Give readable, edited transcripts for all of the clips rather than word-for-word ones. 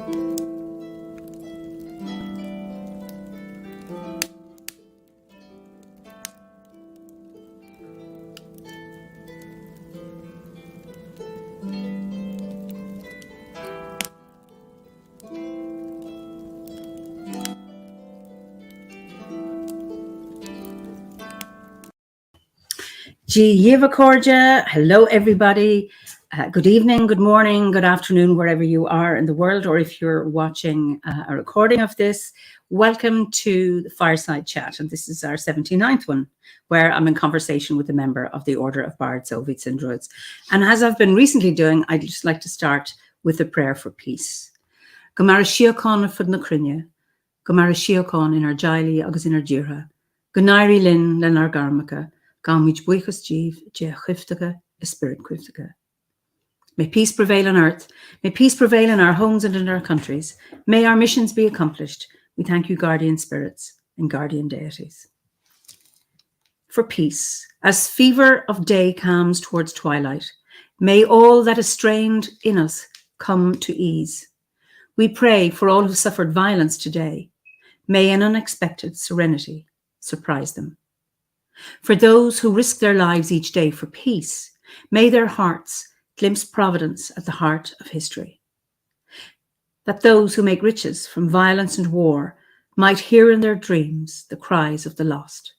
Hello, everybody. Good evening, good morning, good afternoon, wherever you are in the world, or if you're watching a recording of this, welcome to the Fireside Chat. And this is our 79th one, where I'm in conversation with a member of the Order of Bards, OBODs and Druids. And as I've been recently doing, I'd just like to start with a prayer for peace. Gomara Shiokon fud na crinne, Gomara Shiokon in our Jaili agus in our Jira, Gonairi Lin len our Garmaka, Gamich buichas Jeev, Je Chiftaga, a spirit Chiftaga. May peace prevail on earth. May peace prevail in our homes and in our countries. May our missions be accomplished. We thank you, guardian spirits and guardian deities. For peace, as fever of day calms towards twilight, may all that is strained in us come to ease. We pray for all who suffered violence today. May an unexpected serenity surprise them. For those who risk their lives each day for peace, may their hearts glimpse providence at the heart of history. That those who make riches from violence and war might hear in their dreams the cries of the lost.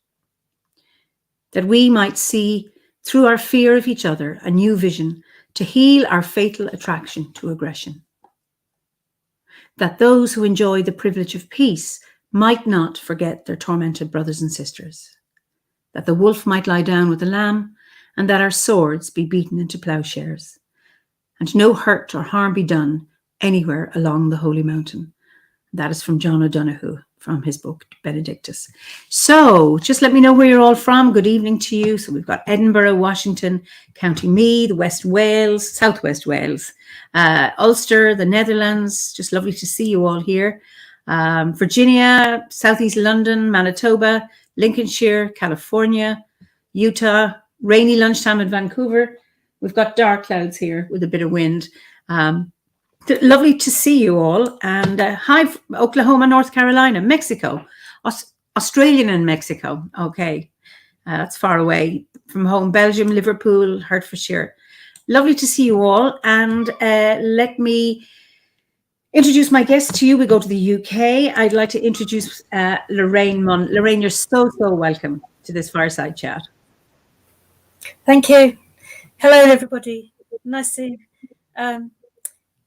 That we might see through our fear of each other a new vision to heal our fatal attraction to aggression. That those who enjoy the privilege of peace might not forget their tormented brothers and sisters. That the wolf might lie down with the lamb, and that our swords be beaten into plowshares, and no hurt or harm be done anywhere along the holy mountain. That is from John O'Donoghue, from his book, Benedictus. So just let me know where you're all from. Good evening to you. So we've got Edinburgh, Washington, County Meath, West Wales, Southwest Wales, Ulster, the Netherlands. Just lovely to see you all here. Virginia, Southeast London, Manitoba, Lincolnshire, California, Utah, rainy lunchtime in Vancouver. We've got dark clouds here with a bit of wind. Lovely to see you all. And hi, Oklahoma, North Carolina, Mexico, Australian and Mexico. Okay, that's far away from home. Belgium, Liverpool, Hertfordshire. Lovely to see you all. And let me introduce my guest to you. We go to the UK. I'd like to introduce Lorraine Munn. Lorraine, you're so welcome to this Fireside Chat. Thank you. Hello, everybody. Nice to,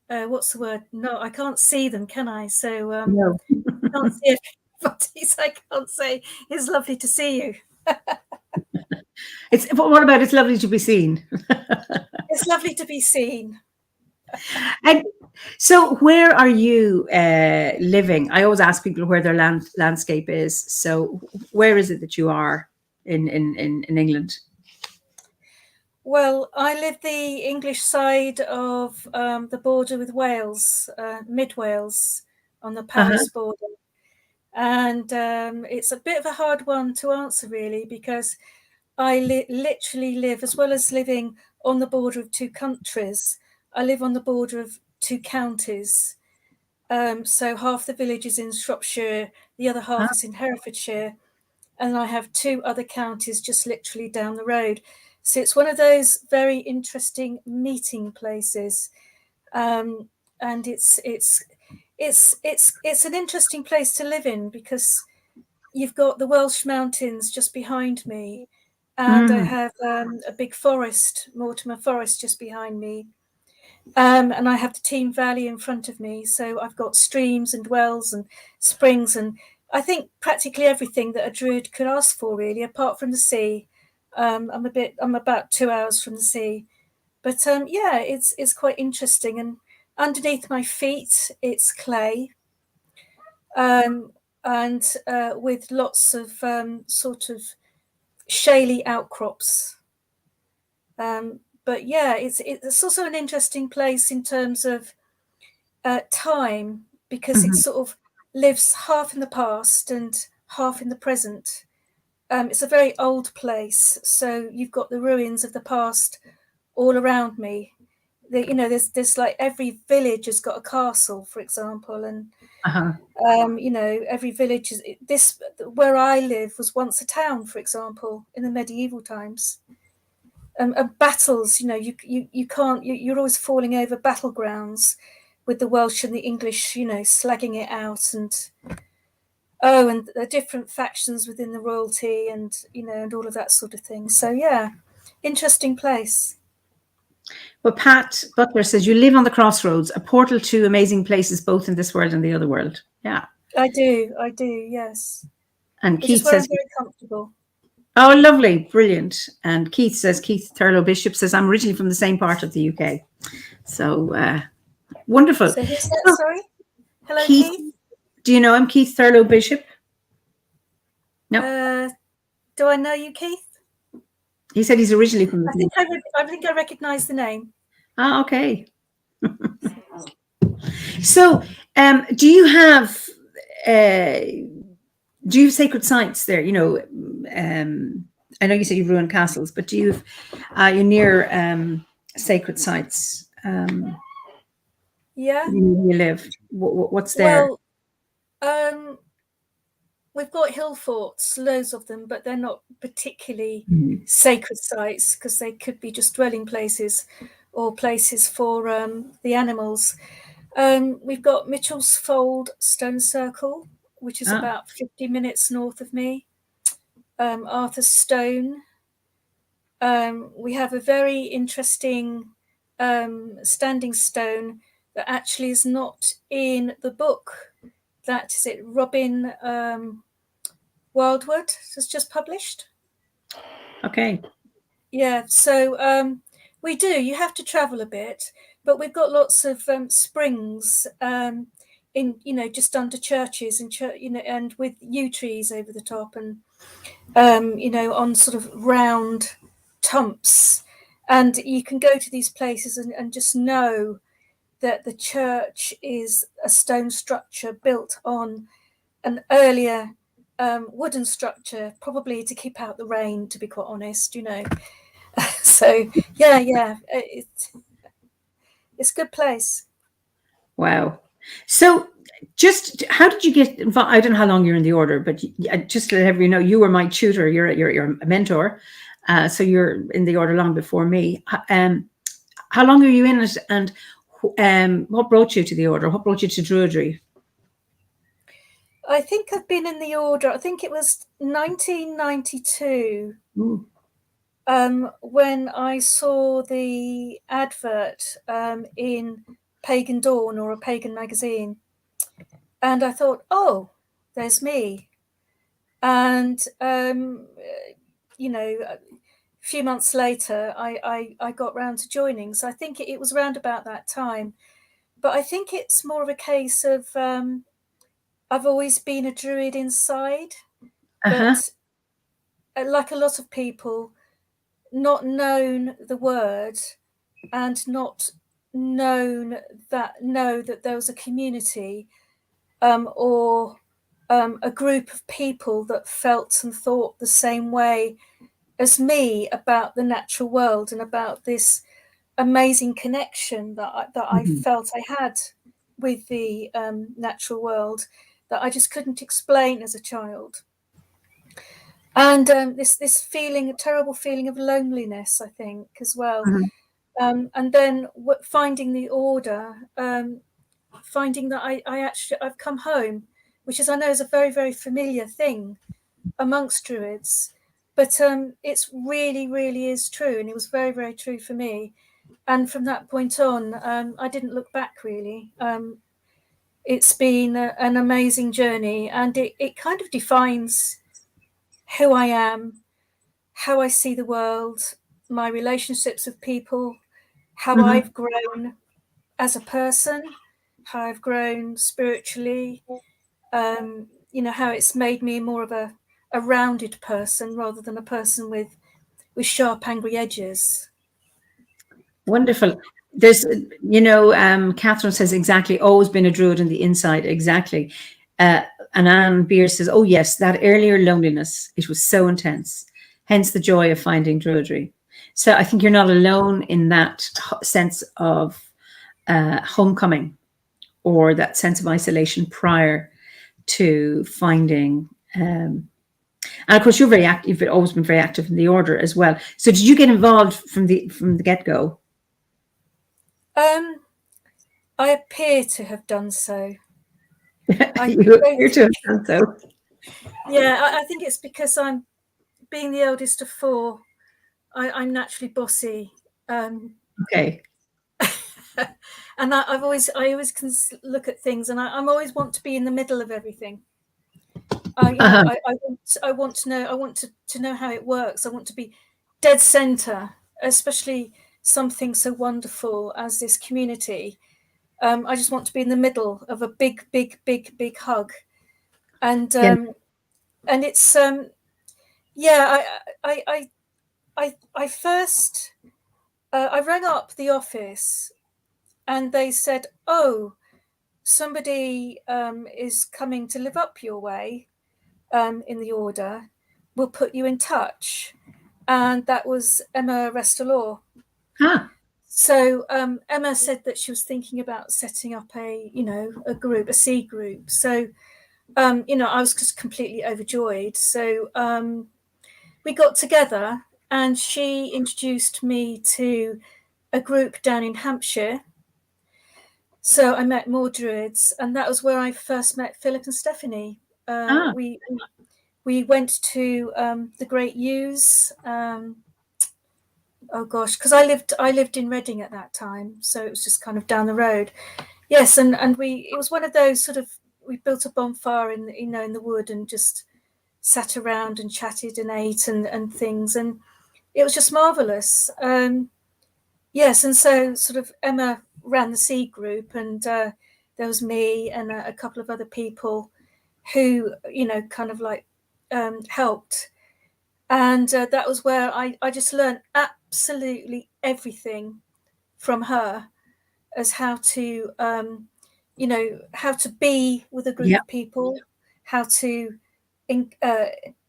what's the word? No, I can't see them, can I? So No. I can't see everybody, so I can't say it's lovely to see you. What about it's lovely to be seen? It's lovely to be seen. And so where are you living? I always ask people where their landscape is. So where is it that you are in England? Well, I live the English side of the border with Wales, mid Wales, on the Powys border. And it's a bit of a hard one to answer, really, because I literally live, as well as living on the border of two countries, I live on the border of two counties. So half the village is in Shropshire, the other half is in Herefordshire, and I have two other counties just literally down the road. So it's one of those very interesting meeting places, and it's an interesting place to live in because you've got the Welsh mountains just behind me, and I have a big forest, Mortimer Forest, just behind me. And I have the Team Valley in front of me. So I've got streams and wells and springs, and I think practically everything that a druid could ask for, really, apart from the sea. I'm about 2 hours from the sea, but yeah, it's quite interesting. And underneath my feet, it's clay, and with lots of sort of shaly outcrops. But yeah, it's also an interesting place in terms of time, because it sort of lives half in the past and half in the present. It's a very old place, so you've got the ruins of the past all around me. you know, there's like every village has got a castle, for example, and you know, every village is this. Where I live was once a town, for example, in the medieval times. Battles, you know, you can't. You're always falling over battlegrounds, with the Welsh and the English, you know, slagging it out, and and the different factions within the royalty, and you know, and all of that sort of thing. So yeah, interesting place. Well, Pat Butler says you live on the crossroads, a portal to amazing places, both in this world and the other world. Yeah, I do, yes. And Which Keith is where says, I'm very comfortable. oh, lovely, brilliant. And Keith says, Keith Thurlow Bishop says, I'm originally from the same part of the UK. So wonderful. So who's that? Sorry, hello, Keith. Do you know him, Keith Thurlow Bishop? No. Do I know you, Keith? He said he's originally from the UK. I think I recognise the name. Ah, okay. So, do you have sacred sites there? You know, I know you said you've ruined castles, but do you have you near sacred sites? Yeah. You live. What's there? Well, we've got hill forts, loads of them, but they're not particularly sacred sites because they could be just dwelling places or places for the animals. We've got Mitchell's Fold Stone Circle, which is about 50 minutes north of me. Arthur's Stone. We have a very interesting standing stone that actually is not in the book. That is it. Robin Wildwood has just published. Okay. Yeah, so we do. You have to travel a bit, but we've got lots of springs in, you know, just under churches and you know, and with yew trees over the top, and you know, on sort of round tumps, and you can go to these places and just know that the church is a stone structure built on an earlier wooden structure, probably to keep out the rain, to be quite honest, you know. So yeah, it's a good place. Wow. So just how did you get involved? I don't know how long you're in the order, but just to let everyone know, you were my tutor, you're a mentor, so you're in the order long before me. How long are you in it, and what brought you to the order? What brought you to druidry? I think I've been in the order, I think it was 1992. When I saw the advert in Pagan Dawn, or a pagan magazine, and I thought, oh, there's me. And you know, a few months later I got round to joining, so I think it was around about that time. But I think it's more of a case of I've always been a druid inside, but like a lot of people, not known the word and not know that there was a community or a group of people that felt and thought the same way as me about the natural world and about this amazing connection that I felt I had with the natural world that I just couldn't explain as a child. And this feeling, a terrible feeling of loneliness, I think, as well. And then finding the order, finding that I've come home, which is, I know, is a very, very familiar thing amongst druids, but it's really, really is true, and it was very, very true for me. And from that point on, I didn't look back, really. It's been an amazing journey, and it kind of defines who I am, how I see the world, my relationships with people, how I've grown as a person, how I've grown spiritually, you know, how it's made me more of a rounded person rather than a person with sharp, angry edges. Wonderful. There's, you know, Catherine says exactly, always been a druid on the inside, exactly. And Anne Beer says, oh yes, that earlier loneliness, it was so intense, hence the joy of finding druidry. So I think you're not alone in that sense of homecoming, or that sense of isolation prior to finding. And of course, you're very active. You've always been very active in the order as well. So did you get involved from the get-go? I appear to have done so. You appear to have done so. Yeah, I think it's because I'm being the eldest of four. I'm naturally bossy. Okay. And I always can look at things, and I'm always want to be in the middle of everything. I want to know. I want to know how it works. I want to be dead center, especially something so wonderful as this community. I just want to be in the middle of a big hug, and it's yeah. I first I rang up the office, and they said, "Oh, somebody is coming to live up your way in the order. We'll put you in touch." And that was Eimear Restalaw. Ah. So Eimear said that she was thinking about setting up a group, a C group. So I was just completely overjoyed. So we got together, and she introduced me to a group down in Hampshire. So I met more druids, and that was where I first met Philip and Stephanie. We went to the Great Muse. Oh gosh, because I lived in Reading at that time, so it was just kind of down the road. Yes, and it was one of those sort of, we built a bonfire in the wood and just sat around and chatted and ate and things, and it was just marvelous. Yes, and so sort of Eimear ran the C group, and there was me and a couple of other people who kind of like helped, and that was where I just learned absolutely everything from her, as how to how to be with a group of people, how to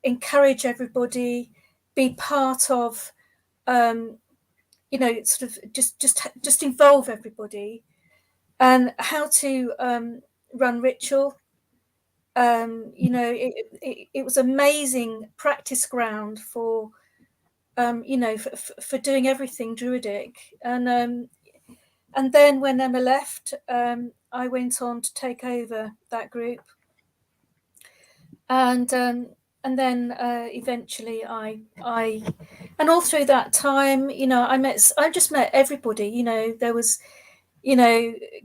encourage everybody, be part of sort of just involve everybody, and how to run ritual. It was amazing practice ground for for doing everything druidic. And then when Eimear left, I went on to take over that group, and then eventually I and all through that time, I just met everybody. There was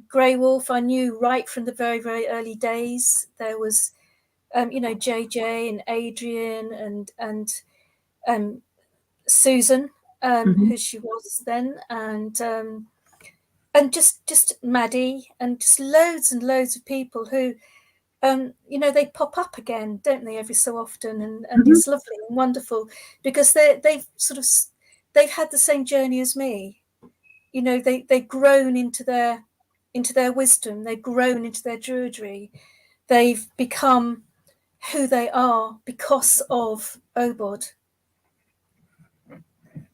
Grey Wolf, I knew right from the very, very early days. There was JJ and Adrian and Susan, who she was then, and just Maddie, and just loads and loads of people who they pop up again, don't they, every so often, and it's lovely and wonderful, because they've had the same journey as me. They've grown into their wisdom, they've grown into their druidry, they've become who they are because of OBOD.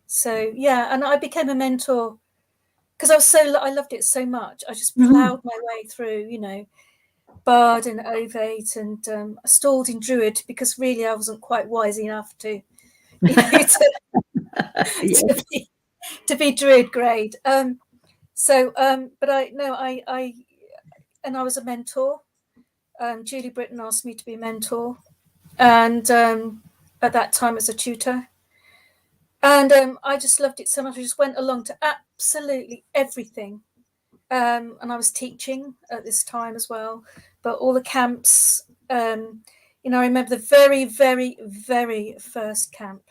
So yeah, and I became a mentor because I loved it so much. I just plowed my way through, Bard and Ovate, and I stalled in Druid because really I wasn't quite wise enough to to be Druid grade. But I was a mentor. Julie Britton asked me to be a mentor, and at that time as a tutor. And I just loved it so much. I just went along to absolutely everything. And I was teaching at this time as well, but all the camps, I remember the very, very, very first camp.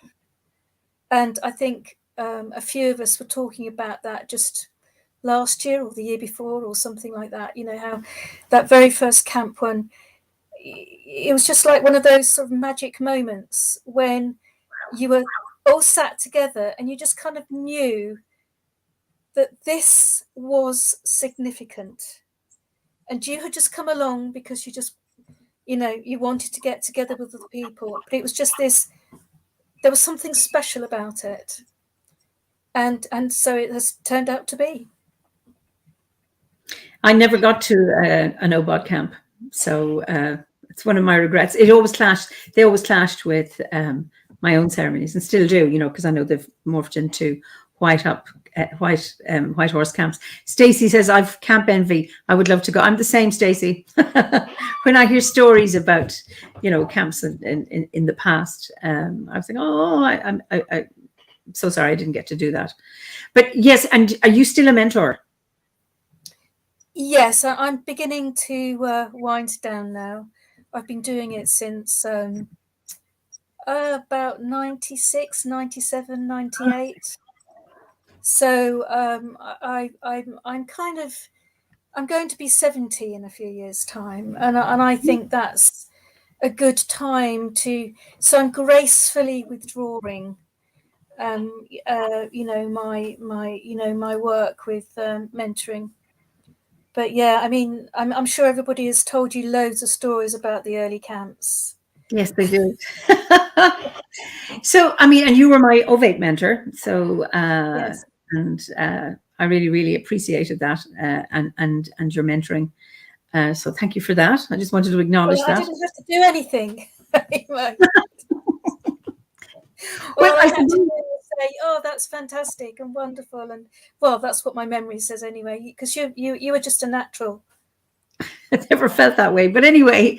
And I think a few of us were talking about that just last year or the year before or something like that, how that very first camp, when it was just like one of those sort of magic moments when you were all sat together and you just kind of knew that this was significant, and you had just come along because you just you wanted to get together with other people, but it was just this, there was something special about it. and so it has turned out to be. I never got to an OBOD camp, so it's one of my regrets. It always clashed. They always clashed with my own ceremonies, and still do, because I know they've morphed into white horse camps. Stacey says, "I've camp envy. I would love to go." I'm the same, Stacey. When I hear stories about camps in the past, I was thinking, "Oh, I'm so sorry I didn't get to do that." But yes, and are you still a mentor? Yes, I'm beginning to wind down now. I've been doing it since about 96, 97, 98. So I'm going to be 70 in a few years' time, and I think that's a good time to. So I'm gracefully withdrawing. My work with mentoring. But yeah, I mean, I'm sure everybody has told you loads of stories about the early camps. Yes, they do. So, I mean, and you were my ovate mentor. So, Yes. and I really, really appreciated that and your mentoring. So thank you for that. I just wanted to acknowledge that. I didn't have to do anything. Well, I had to say, "Oh, that's fantastic and wonderful," and well, that's what my memory says anyway. Because you were just a natural. I never felt that way, but anyway,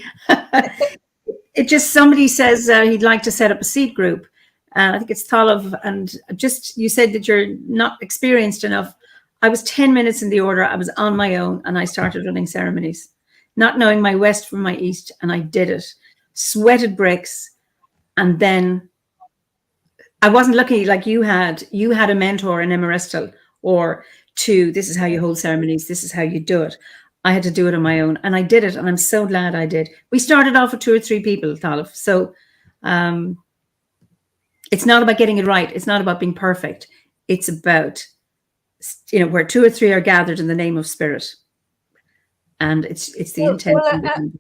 it just somebody says he'd like to set up a seed group. I think it's Thalov, and just you said that you're not experienced enough. I was 10 minutes in the order. I was on my own, and I started running ceremonies, not knowing my west from my east, and I did it. Sweated bricks, and then I wasn't lucky like you had. You had a mentor in Emerestal or two. This is how you hold ceremonies. This is how you do it. I had to do it on my own, and I did it, and I'm so glad I did. We started off with 2 or 3 people, Thalov. So it's not about getting it right. It's not about being perfect. It's about, where 2 or 3 are gathered in the name of spirit. And it's the intention.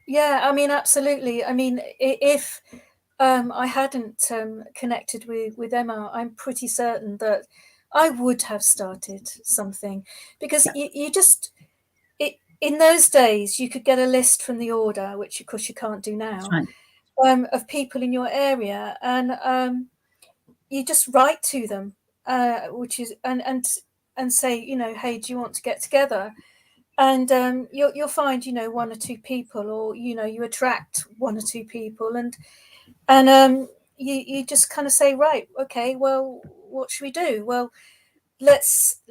Yeah, I mean, absolutely. I mean, if I hadn't connected with Emma, I'm pretty certain that I would have started something, because you just, in those days, you could get a list from the order, which of course you can't do now, of people in your area, and you just write to them, which is and say, hey, do you want to get together? And you'll find 1 or 2 people, or you attract 1 or 2 people, and you just kind of say, right, okay, well, what should we do? Well, let's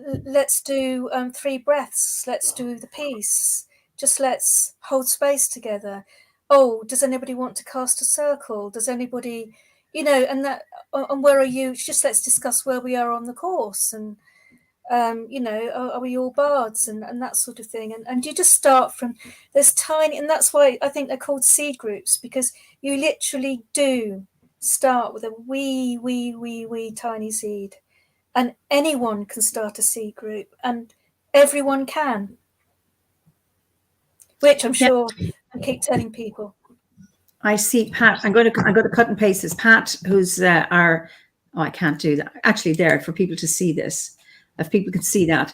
do 3 breaths. Let's do the peace. Just let's hold space together. Oh, does anybody want to cast a circle? Does anybody, and where are you? Just let's discuss where we are on the course, and are we all bards, and that sort of thing. And you just start from this tiny, and that's why I think they're called seed groups, because you literally do start with a wee tiny seed. And anyone can start a seed group, and everyone can, which I'm sure I keep telling people. I see Pat. I'm going to cut and paste this. Pat, who's I can't do that. Actually, there for people to see this, if people can see that.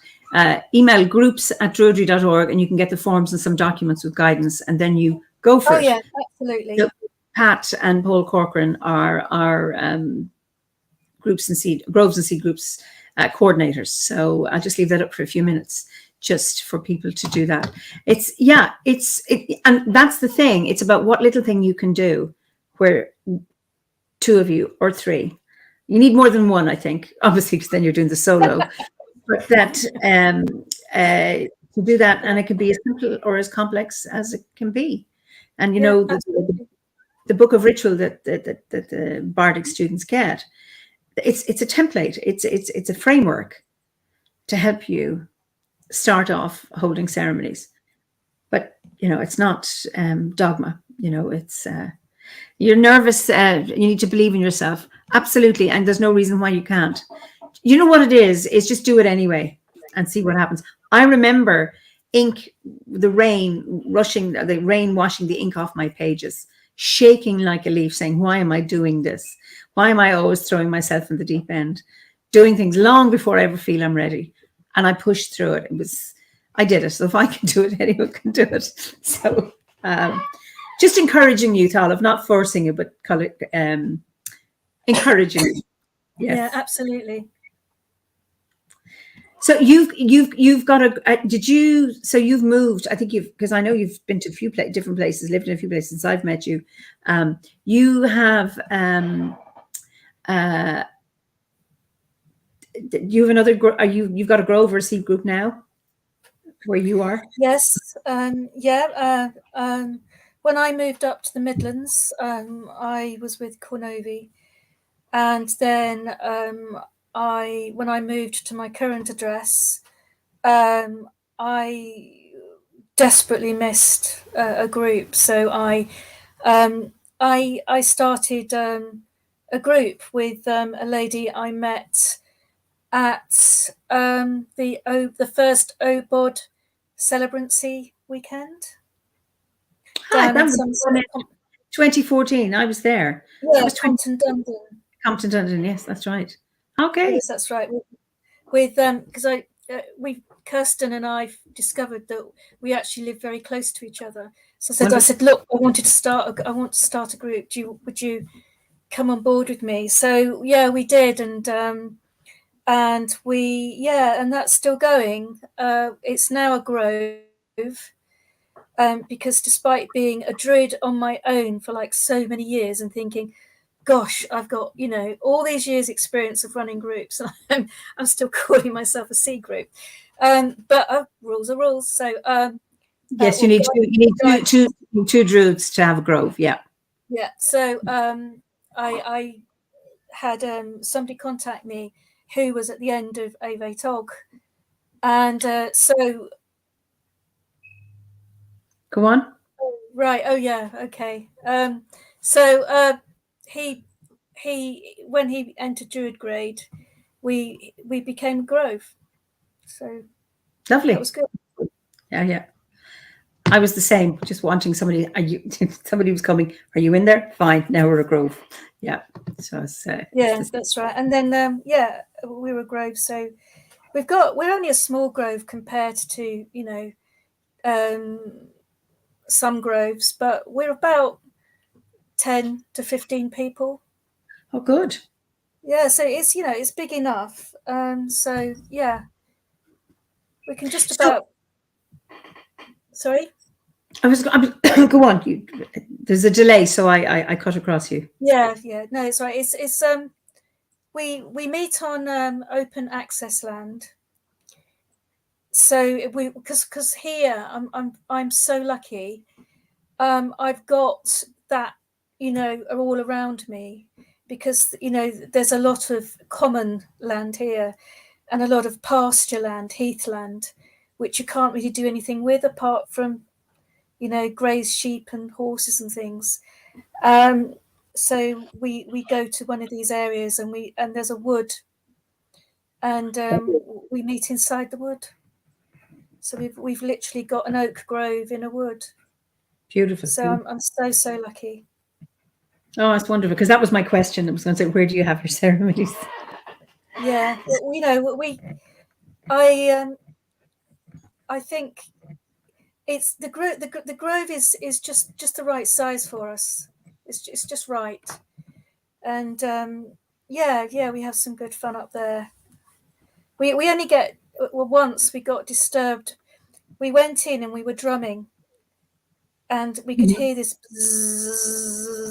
Email groups@druidry.org, and you can get the forms and some documents with guidance, and then you go for it. Oh yeah, absolutely. So Pat and Paul Corcoran are groves and seed groups coordinators. So I'll just leave that up for a few minutes, just for people to do that. And that's the thing. It's about what little thing you can do, where 2 of you or 3. You need more than 1, I think, obviously, because then you're doing the solo. But that to do that, and it can be as simple or as complex as it can be. And the book of ritual that the Bardic students get, it's a template. It's a framework to help you start off holding ceremonies. But it's not dogma. It's you're nervous. You need to believe in yourself, absolutely, and there's no reason why you can't. You know what it is? Is just do it anyway and see what happens. I remember the rain washing the ink off my pages, shaking like a leaf, saying, "Why am I doing this? Why am I always throwing myself in the deep end?" doing things long before I ever feel I'm ready. And I pushed through it. I did it. So if I can do it, anyone can do it. So just encouraging you, Tal, of not forcing you, but encouraging you. Yes. Yeah, absolutely. So you've got so you've moved, I think because I know you've been to a few different places, lived in a few places since I've met you. You have, you have another, you've got a grove or a seed group now where you are? Yes. When I moved up to the Midlands, I was with Cornovi, and then when I moved to my current address, I desperately missed a group, so I started a group with a lady I met at the first OBOD celebrancy weekend. Hi, that was 2014. I was there. Yeah, that was Compton Dundon. Compton Dundon, yes, that's right. Okay. Yes, that's right. With because Kirsten and I discovered that we actually live very close to each other. So I said, look, I want to start a group. Would you come on board with me? So yeah, we did, and that's still going. It's now a grove. Because despite being a druid on my own for like so many years and thinking, gosh, I've got, all these years experience of running groups, and I'm still calling myself a C group. But rules are rules. So yes, you need two druids to have a grove. Yeah. Yeah. So I had somebody contact me who was at the end of Ave Tog, and so. Go on. Right. Oh yeah. Okay. So he when he entered Druid grade, we became a grove. So lovely. That was good. Yeah. I was the same, just wanting somebody. Somebody was coming. Are you in there? Fine. Now we're a grove. Yeah. So it's, that's right. And then we were a grove. So we're only a small grove compared to some groves, but we're about 10 to 15 people. Oh, good. Yeah, so it's it's big enough. So yeah, we can just about. Sorry. I'm go on. There's a delay, so I cut across you. Yeah. No, it's right. It's we meet on open access land. So because here I'm so lucky. I've got that all around me, because there's a lot of common land here and a lot of pasture land, heathland, which you can't really do anything with apart from graze sheep and horses and things. So we go to one of these areas and there's a wood, and we meet inside the wood. So we've literally got an oak grove in a wood. Beautiful. So I'm so lucky. Oh, it's wonderful, because that was my question. I was going to say, where do you have your ceremonies? Yeah, I think it's the grove is just the right size for us. It's just right, and we have some good fun up there. We only get once we got disturbed. We went in and we were drumming, and we could hear this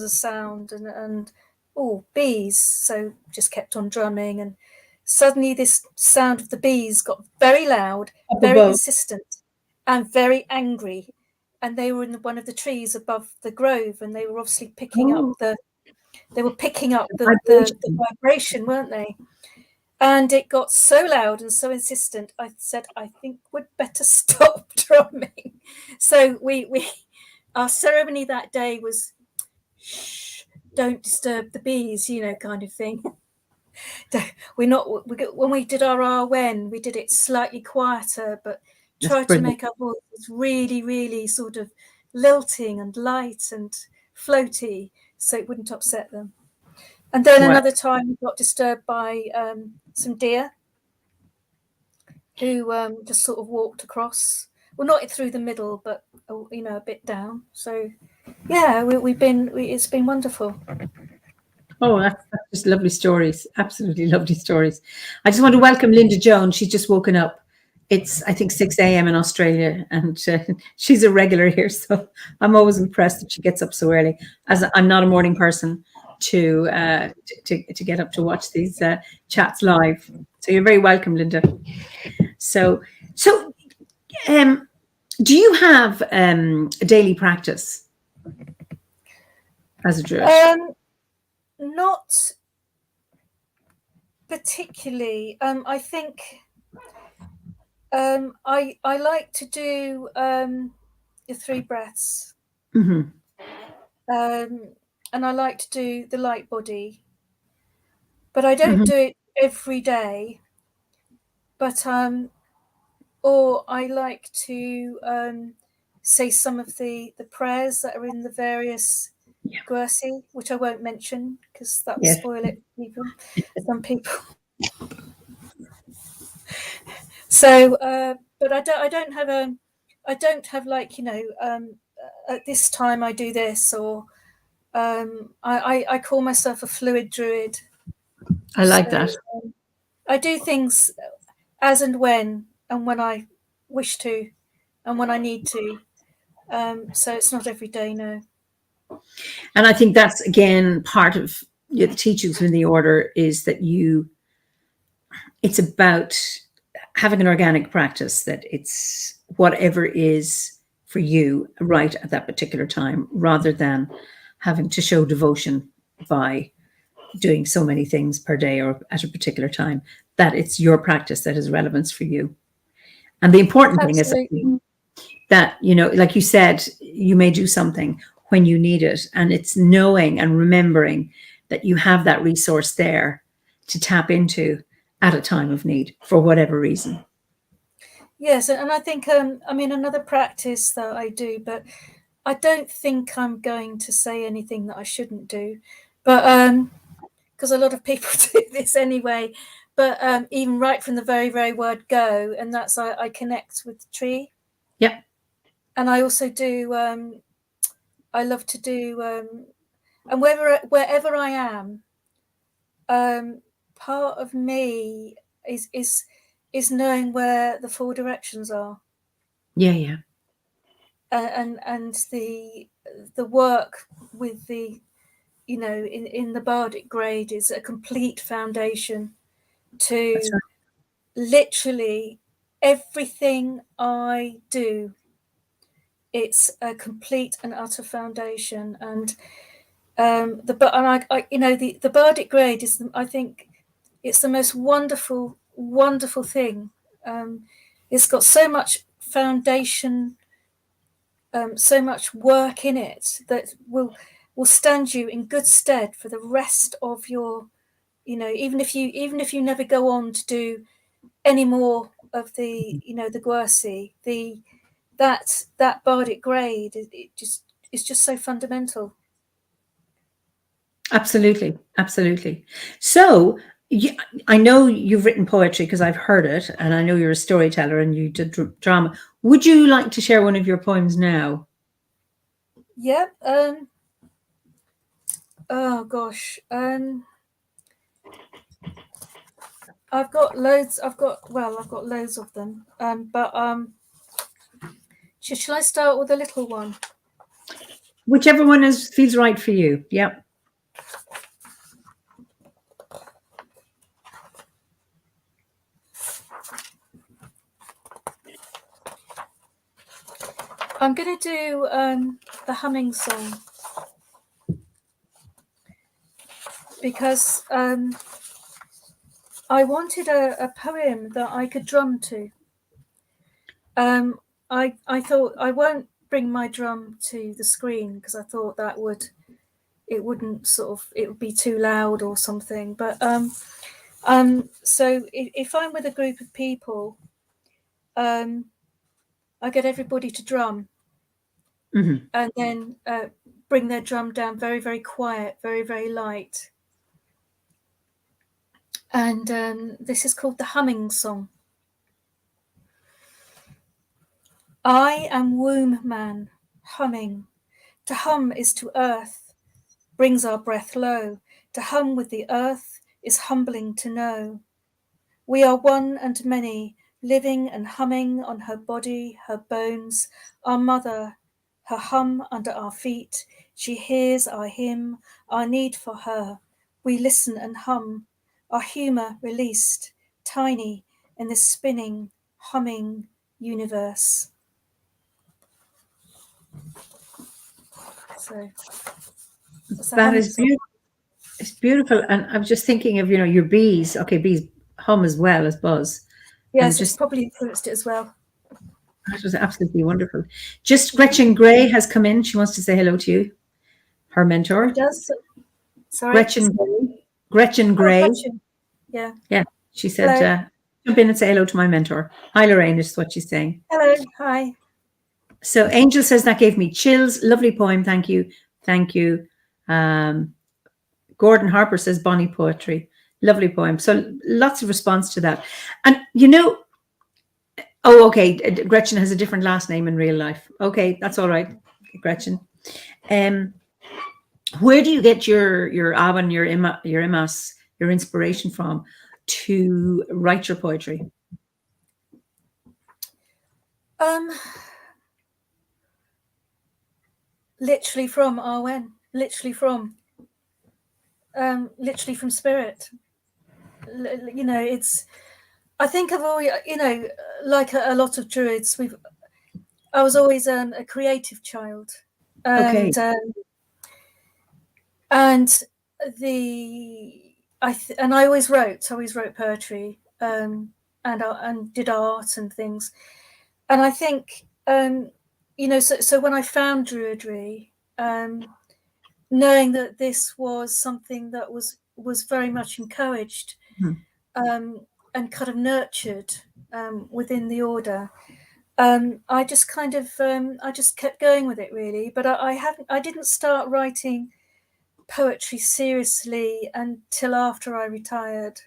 sound and bees. So just kept on drumming, and suddenly this sound of the bees got very loud, very insistent, and very angry. And they were in one of the trees above the grove, and they were obviously picking up the vibration, weren't they? And it got so loud and so insistent, I said, I think we'd better stop drumming. So our ceremony that day was, shh, don't disturb the bees, kind of thing. When we did our Arwen, we did it slightly quieter, but tried to make our voices really, really sort of lilting and light and floaty, so it wouldn't upset them. And then Wow. another time we got disturbed by some deer who just sort of walked across. Well, not through the middle, but a bit down. So, yeah, it's been wonderful. Oh, that's just lovely stories. Absolutely lovely stories. I just want to welcome Linda Jones. She's just woken up. It's, I think, 6 a.m. in Australia, and she's a regular here. So I'm always impressed that she gets up so early, as I'm not a morning person to get up to watch these chats live. So you're very welcome, Linda. So do you have a daily practice as a druid? Not particularly. I think I like to do the 3 breaths, Mm-hmm. and I like to do the light body, but I don't do it every day. But or I like to say some of the prayers that are in the various Guernsey, which I won't mention because that will spoil it for some people. So, but I don't have like, at this time I do this, or I call myself a fluid druid. I like that. I do things as and when I wish to, and when I need to. So it's not every day, no. And I think that's, again, part of the teachings in the order is that it's about having an organic practice, that it's whatever is for you right at that particular time, rather than having to show devotion by doing so many things per day or at a particular time, that it's your practice that has relevance for you. And the important thing is that, like you said, you may do something when you need it, and it's knowing and remembering that you have that resource there to tap into at a time of need for whatever reason. Yes, and I think another practice that I do, but I don't think I'm going to say anything that I shouldn't do, but because a lot of people do this anyway, but even right from the very, very word go, and that's I connect with the tree. Yeah. And I also do, I love to do, and wherever I am, part of me is knowing where the 4 directions are. Yeah. And the work with the, in the bardic grade is a complete foundation to literally everything I do. It's a complete and utter foundation, and the bardic grade is, I think, it's the most wonderful thing. It's got so much foundation, so much work in it that will stand you in good stead for the rest of your, even if you never go on to do any more of the, the Guernsey, that bardic grade, it's just so fundamental. Absolutely. So I know you've written poetry because I've heard it, and I know you're a storyteller and you did drama. Would you like to share one of your poems now? Yeah. Oh gosh. I've got loads. I've got loads of them. But shall I start with a little one? Whichever one feels right for you. Yeah. I'm going to do the humming song, because I wanted a poem that I could drum to. I thought I won't bring my drum to the screen because I thought it would be too loud or something. But so if I'm with a group of people, I get everybody to drum, and then bring their drum down very, very quiet, very, very light, And this is called the Humming Song. I am womb man, humming. To hum is to earth, brings our breath low. To hum with the earth is humbling to know. We are one and many, living and humming on her body, her bones, our mother, her hum under our feet. She hears our hymn, our need for her. We listen and hum, our humour released, tiny in this spinning, humming universe. So that is beautiful. It's beautiful. And I'm just thinking of, your bees. Okay, bees hum as well as buzz. Yes, it's probably influenced it as well. That was absolutely wonderful. Just Gretchen Gray has come in. She wants to say hello to you, her mentor. Who does? Sorry? Gretchen Gray. Gretchen Gray. Oh, Gretchen. Yeah. Yeah. She said, jump in and say hello to my mentor. Hi, Lorraine, is what she's saying. Hello. Hi. So Angel says that gave me chills. Lovely poem. Thank you. Thank you. Gordon Harper says Bonnie poetry. Lovely poem. So lots of response to that. And oh, okay. Gretchen has a different last name in real life. Okay, that's all right, Gretchen. Where do you get your Awan, your Imas, your inspiration from to write your poetry? Literally from Arwen. Literally from spirit. It's. I think I've always, like a lot of druids, I was always a creative child, and Okay. And I always wrote poetry, and did art and things. And I think, so when I found druidry, knowing that this was something that was very much encouraged, and kind of nurtured within the order, I just kind of I just kept going with it, really. But I didn't start writing poetry seriously until after I retired,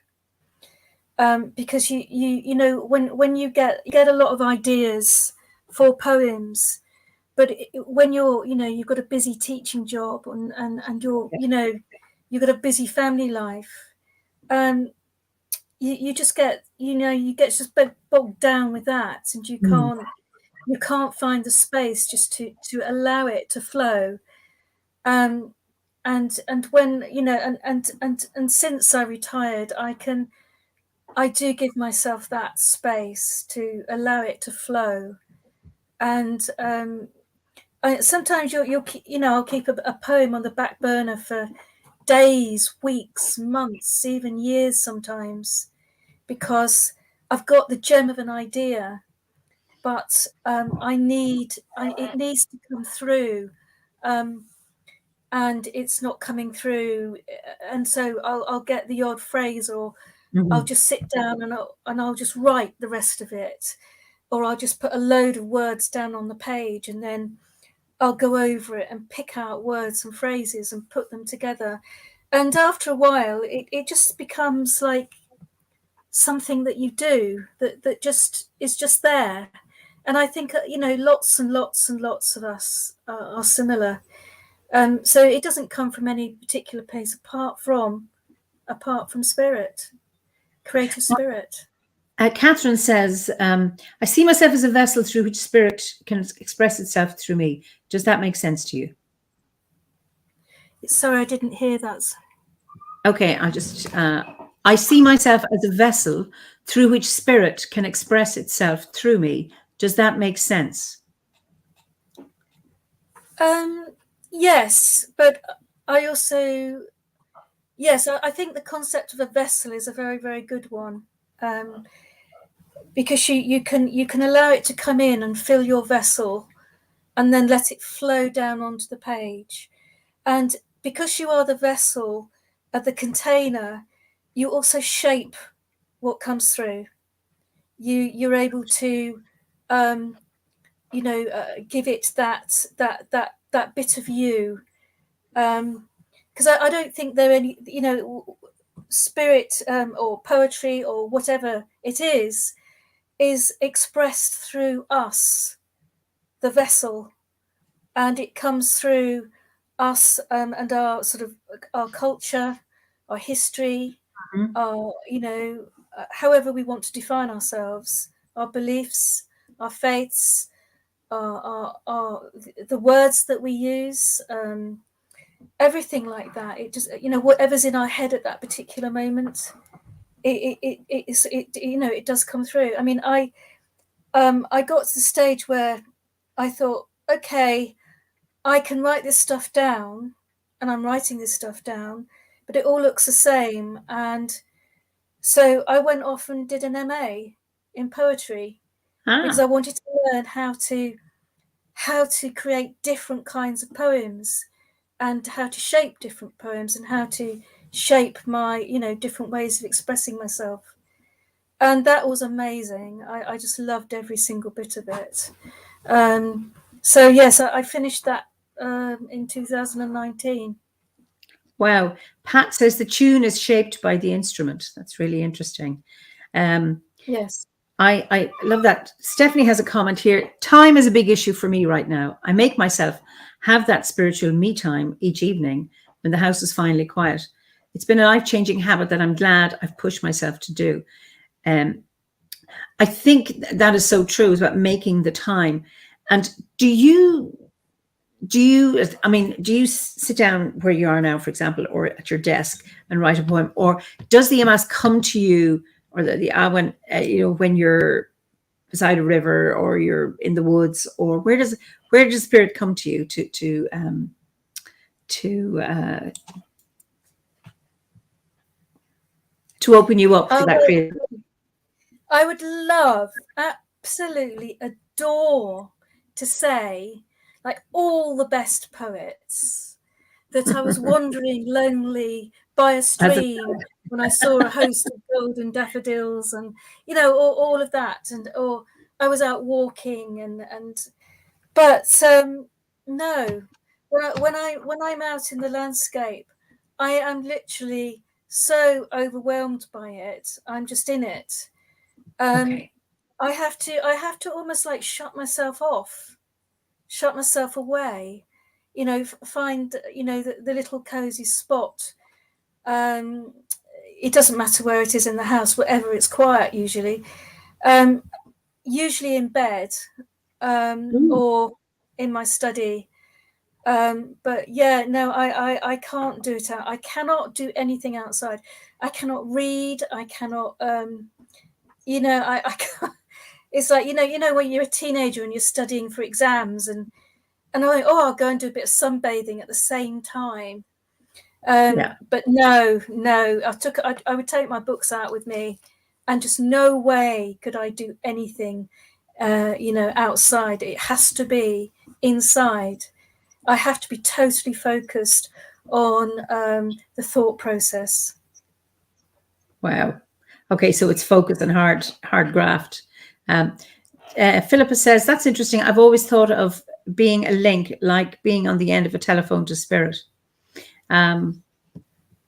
because when you get a lot of ideas for poems, but when you've got a busy teaching job and you've got a busy family life, you just get just bogged down with that, and you can't find the space just to allow it to flow. And when and since I retired, I do give myself that space to allow it to flow. And sometimes I'll keep a poem on the back burner for days, weeks, months, even years sometimes, because I've got the gem of an idea, but it needs to come through. And it's not coming through, and so I'll get the odd phrase, or I'll just sit down and I'll just write the rest of it, or I'll just put a load of words down on the page, and then I'll go over it and pick out words and phrases and put them together. And after a while, it just becomes like something that you do that just is just there. And I think lots and lots and lots of us are similar. So it doesn't come from any particular place apart from spirit, creative spirit. Catherine says, I see myself as a vessel through which spirit can express itself through me. Does that make sense to you? Sorry, I didn't hear that. Okay, I see myself as a vessel through which spirit can express itself through me. Does that make sense? Yes, but I also, I think the concept of a vessel is a very, very good one, because you can allow it to come in and fill your vessel, and then let it flow down onto the page. And because you are the vessel, the container, you also shape what comes through. You're able to, give it that bit of you. Because I don't think there are any, spirit or poetry or whatever it is expressed through us, the vessel, and it comes through us and our sort of our culture, our history, our, however we want to define ourselves, our beliefs, our faiths, the words that we use, everything like that. It just, whatever's in our head at that particular moment, it does come through. I mean, I got to the stage where I thought, okay, I can write this stuff down, and I'm writing this stuff down, but it all looks the same. And so I went off and did an MA in poetry because I wanted to learn how to create different kinds of poems, and how to shape different poems, and how to shape my, different ways of expressing myself. And that was amazing. I just loved every single bit of it. So yes, I finished that in 2019. Wow. Pat says the tune is shaped by the instrument. That's really interesting. Yes. I love that. Stephanie has a comment here. Time is a big issue for me right now. I make myself have that spiritual me time each evening when the house is finally quiet. It's been a life-changing habit that I'm glad I've pushed myself to do. I think that is so true. It's about making the time. And do you sit down where you are now, for example, or at your desk and write a poem, or does the MS come to you, or when you're beside a river, or you're in the woods, or where does spirit come to you to open you up for that creative? I would love, absolutely adore to say, like all the best poets, that I was wandering lonely by a stream when I saw a host of golden daffodils, and all of that, or I was out walking, but no, when I'm out in the landscape, I am literally so overwhelmed by it. I'm just in it. I have to almost like shut myself off, shut myself away, find the little cozy spot. It doesn't matter where it is in the house, wherever it's quiet, usually in bed, or in my study. But yeah, no, I can't do it out. I cannot do anything outside. I cannot read. I cannot, I can't. It's like, when you're a teenager and you're studying for exams, and I'm like, I'll go and do a bit of sunbathing at the same time. But no, I would take my books out with me, and just no way could I do anything, outside. It has to be inside. I have to be totally focused on the thought process. Wow. Okay, so it's focused and hard graft. Philippa says, that's interesting. I've always thought of being a link, like being on the end of a telephone to spirit.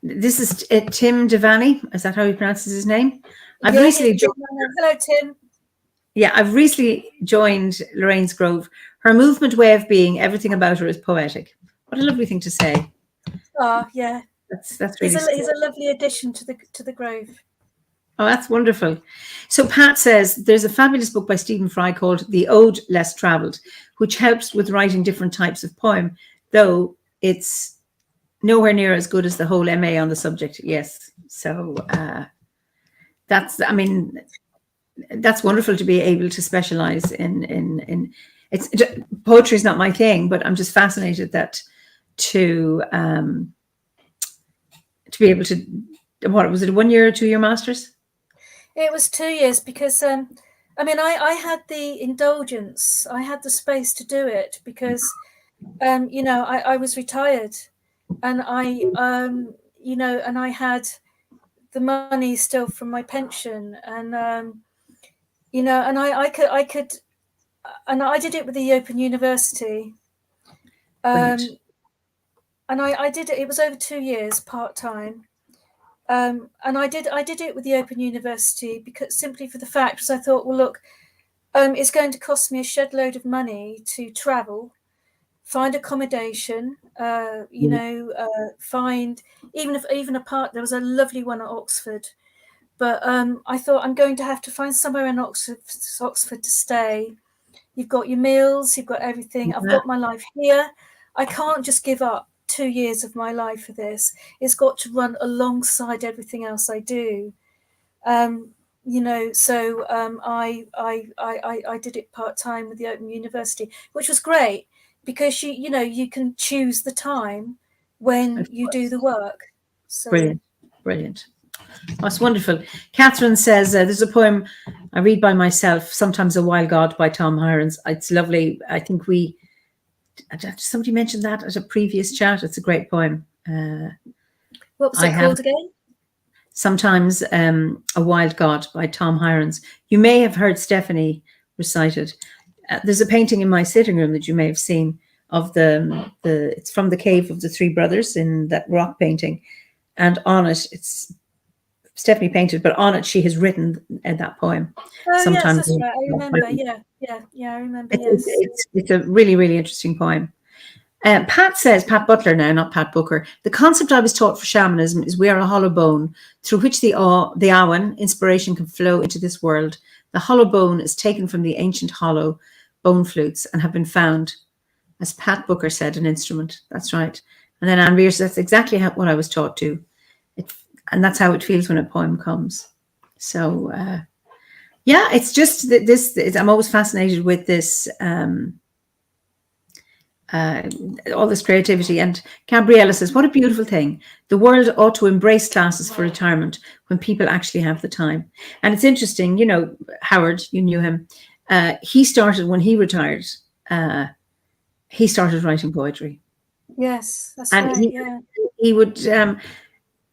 This is Tim Devaney. Is that how he pronounces his name? Hello, Tim. Yeah, I've recently joined Lorraine's Grove. Her movement, way of being, everything about her is poetic. What a lovely thing to say. Oh, yeah. That's really he's a lovely addition to the Grove. Oh, that's wonderful. So Pat says there's a fabulous book by Stephen Fry called The Ode Less Travelled, which helps with writing different types of poem, though it's nowhere near as good as the whole MA on the subject. Yes. So that's wonderful to be able to specialize in poetry is not my thing, but I'm just fascinated that to be able to, what was it, 1 year or 2 year masters? It was 2 years because I had the indulgence, I had the space to do it because I was retired, and I had the money still from my pension, and and I could, and I did it with the Open University, and I did it. It was over 2 years part time, And I did it with the Open University because simply for the fact, because I thought, well, look, it's going to cost me a shed load of money to travel, find accommodation, find even a park. There was a lovely one at Oxford, but I thought I'm going to have to find somewhere in Oxford to stay. You've got your meals, you've got everything. I've got my life here. I can't just give up 2 years of my life for this. It's got to run alongside everything else I do. So I did it part-time with the Open University, which was great because you can choose the time when you do the work. So Brilliant. That's wonderful. Catherine says there's a poem I read by myself, Sometimes a Wild God by Tom Hirons. It's lovely. I think somebody mentioned that at a previous chat. It's a great poem. What was it called again? Sometimes a Wild God by Tom Hirons. You may have heard Stephanie recite it. There's a painting in my sitting room that you may have seen of it's from the Cave of the Three Brothers, in that rock painting. And on it, it's Stephanie painted, but on it she has written that poem. Oh, sometimes, yes, that's right. I remember. Yeah, I remember. It's a really, really interesting poem. Pat says, Pat Butler now, not Pat Booker, the concept I was taught for shamanism is we are a hollow bone through which the awan, inspiration, can flow into this world. The hollow bone is taken from the ancient hollow bone flutes and have been found, as Pat Booker said, an instrument. That's right. And then Eimear says, that's exactly what I was taught to. And that's how it feels when a poem comes. So, it's just I'm always fascinated with this, all this creativity. And Gabriella says, what a beautiful thing. The world ought to embrace classes for retirement when people actually have the time. And it's interesting, Howard, you knew him. He started, when he retired, he started writing poetry. Yes, that's right. He would...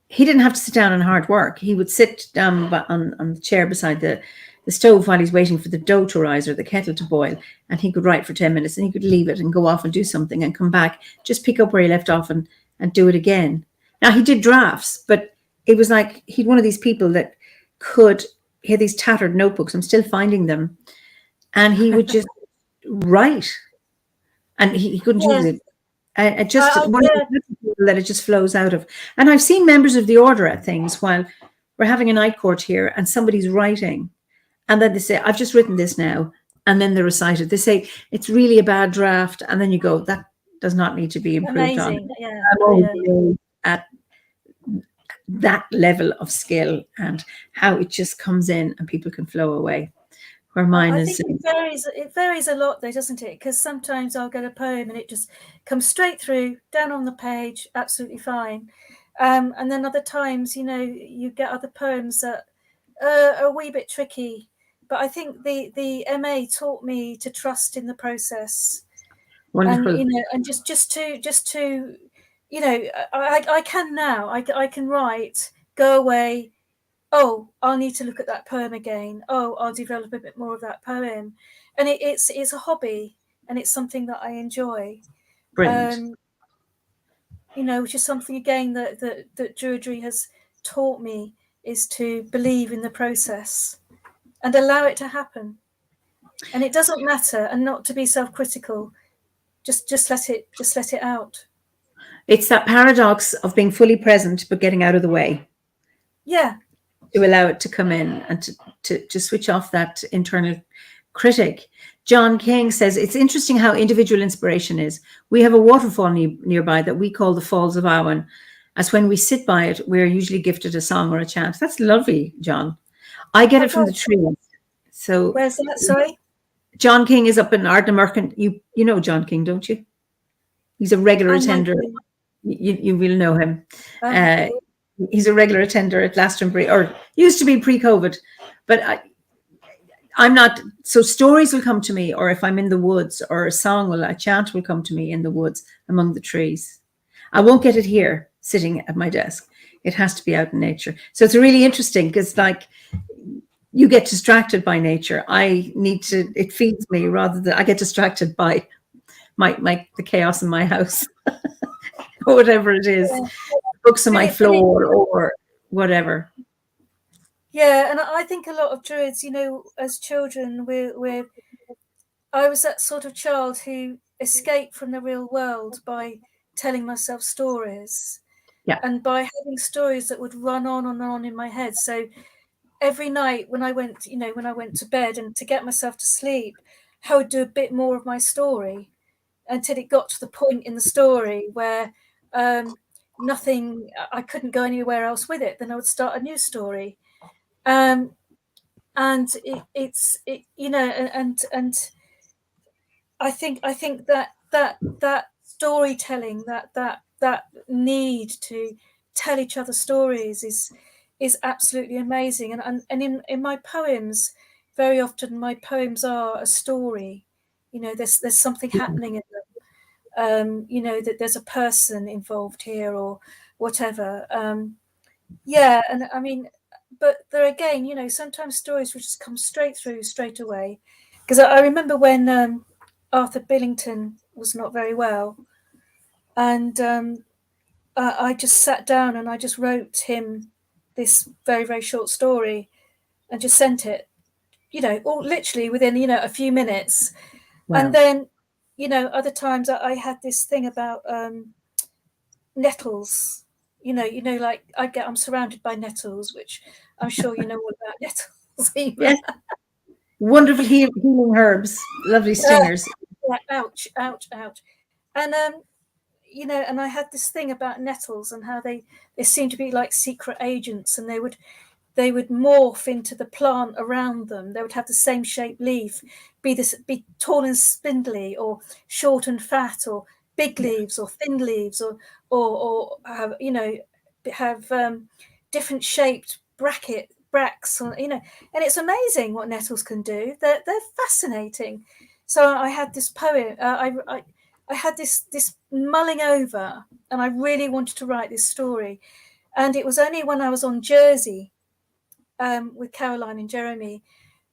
he didn't have to sit down and hard work. He would sit down on the chair beside the stove while he's waiting for the dough to rise or the kettle to boil, and he could write for 10 minutes, and he could leave it and go off and do something and come back, just pick up where he left off and do it again. Now, he did drafts, but it was like he'd one of these people that he had these tattered notebooks. I'm still finding them. And he would just write, and he couldn't use it. One of the people that it just flows out of. And I've seen members of the order at things while we're having a night court here and somebody's writing, and then they say, I've just written this now, and then they recite it. They say, it's really a bad draft, and then you go, that does not need to be improved on. I'm always at that level of skill and how it just comes in and people can flow away. Where mine I think it varies a lot though, doesn't it? Because sometimes I'll get a poem and it just comes straight through, down on the page, absolutely fine. And then other times, you get other poems that are a wee bit tricky. But I think the MA taught me to trust in the process. Wonderful. And just to I can now. I can write, go away. Oh, I'll need to look at that poem again. Oh, I'll develop a bit more of that poem. And it's a hobby, and it's something that I enjoy. Brilliant. Which is something, again, that druidry has taught me, is to believe in the process and allow it to happen. And it doesn't matter, and not to be self-critical. Just let it out. It's that paradox of being fully present but getting out of the way. Yeah. To allow it to come in and to switch off that internal critic. John King says, it's interesting how individual inspiration is. We have a waterfall nearby that we call the Falls of Awan, as when we sit by it, we're usually gifted a song or a chant. That's lovely, John. I get it from the trees. So where's that? Sorry? John King is up in Ardnamurchan. You know John King, don't you? He's a regular attender. You will know him. Okay. He's a regular attender at Glastonbury, or used to be pre-COVID, but I'm not. So stories will come to me, or if I'm in the woods, or a chant will come to me in the woods among the trees. I won't get it here sitting at my desk. It has to be out in nature. So it's really interesting because, like, you get distracted by nature. It feeds me rather than I get distracted by the chaos in my house or whatever it is. Books on my floor, or whatever. Yeah, and I think a lot of druids, you know, as children, I was that sort of child who escaped from the real world by telling myself stories. Yeah. And by having stories that would run on and on in my head. So every night when I went to bed and to get myself to sleep, I would do a bit more of my story until it got to the point in the story where I couldn't go anywhere else with it. Then I would start a new story. And it's you know, and I think that storytelling, that need to tell each other stories is absolutely amazing. And in my poems, very often my poems are a story. You know, there's something happening in them. You know, that there's a person involved here or whatever. Yeah, and I mean, but there again, you know, sometimes stories will just come straight through straight away. Because I remember when Arthur Billington was not very well, and I just sat down and I just wrote him this very, very short story and just sent it, you know, all literally within, you know, a few minutes. Wow. And then, you know, other times I had this thing about nettles. You know, like I'm surrounded by nettles, which I'm sure you know all about nettles. Yes. Wonderful healing herbs, lovely stingers. Yeah, ouch, ouch, ouch. And you know, and I had this thing about nettles and how they seem to be like secret agents, and they would morph into the plant around them. They would have the same shaped leaf, be tall and spindly, or short and fat, or big leaves, or thin leaves, or have, you know, have different shaped bracts, or, you know, and it's amazing what nettles can do. They're fascinating. So I had this poem. I had this mulling over, and I really wanted to write this story. And it was only when I was on Jersey with Caroline and Jeremy,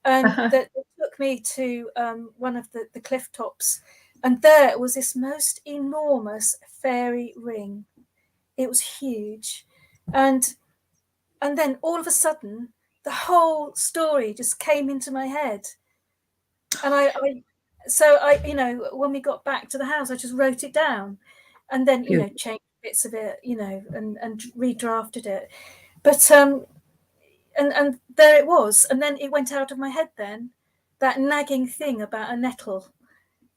and that it took me to one of the cliff tops, and there was this most enormous fairy ring. It was huge, and then all of a sudden the whole story just came into my head, and I you know, when we got back to the house, I just wrote it down, and then, you know, changed bits of it, you know, and redrafted it, but and there it was, and then it went out of my head then, that nagging thing about a nettle,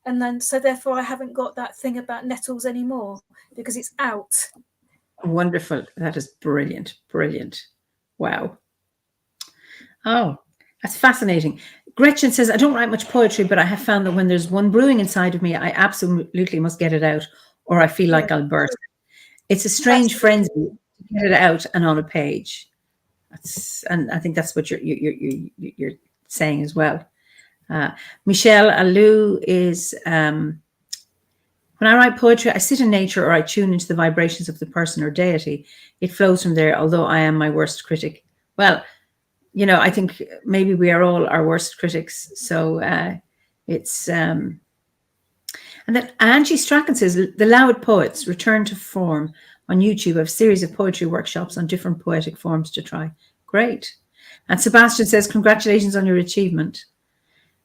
and then so therefore I haven't got that thing about nettles anymore because it's out. Wonderful. That is brilliant. Brilliant. Wow. Oh, that's fascinating. Gretchen says, I don't write much poetry, but I have found that when there's one brewing inside of me, I absolutely must get it out, or I feel like I'll burst. It's a strange frenzy to get it out and on a page. And I think that's what you're saying as well. Michelle Alou is, when I write poetry, I sit in nature or I tune into the vibrations of the person or deity. It flows from there, although I am my worst critic. Well, you know, I think maybe we are all our worst critics. So it's, and then Angie Strachan says, the Loud Poets return to form on YouTube. I have a series of poetry workshops on different poetic forms to try. Great. And Sebastian says, congratulations on your achievement.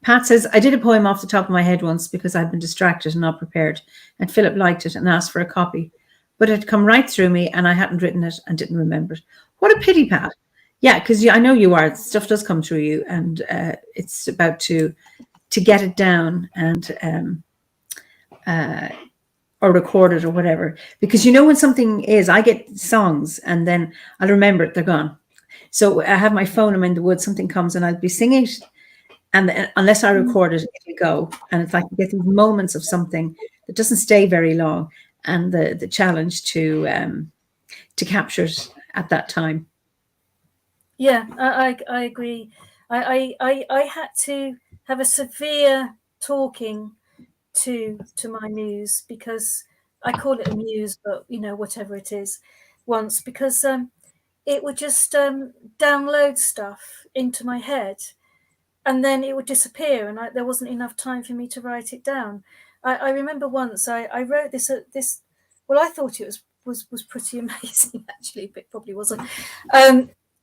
Pat says, I did a poem off the top of my head once because I'd been distracted and not prepared. And Philip liked it and asked for a copy. But it had come right through me and I hadn't written it and didn't remember it. What a pity, Pat. Yeah, because I know you are. Stuff does come through you, and it's about to get it down and or record it or whatever. Because you know when something is, I get songs and then I'll remember it, they're gone. So I have my phone, I'm in the woods, something comes and I'll be singing it, and unless I record it, it'll go. And it's like you get these moments of something that doesn't stay very long, and the challenge to capture it at that time. Yeah, I agree. I had to have a severe talking to my muse, because I call it a muse, but you know, whatever it is, once, because it would just download stuff into my head, and then it would disappear, and there wasn't enough time for me to write it down. I remember once I wrote this. Well, I thought it was was pretty amazing, actually, but it probably wasn't.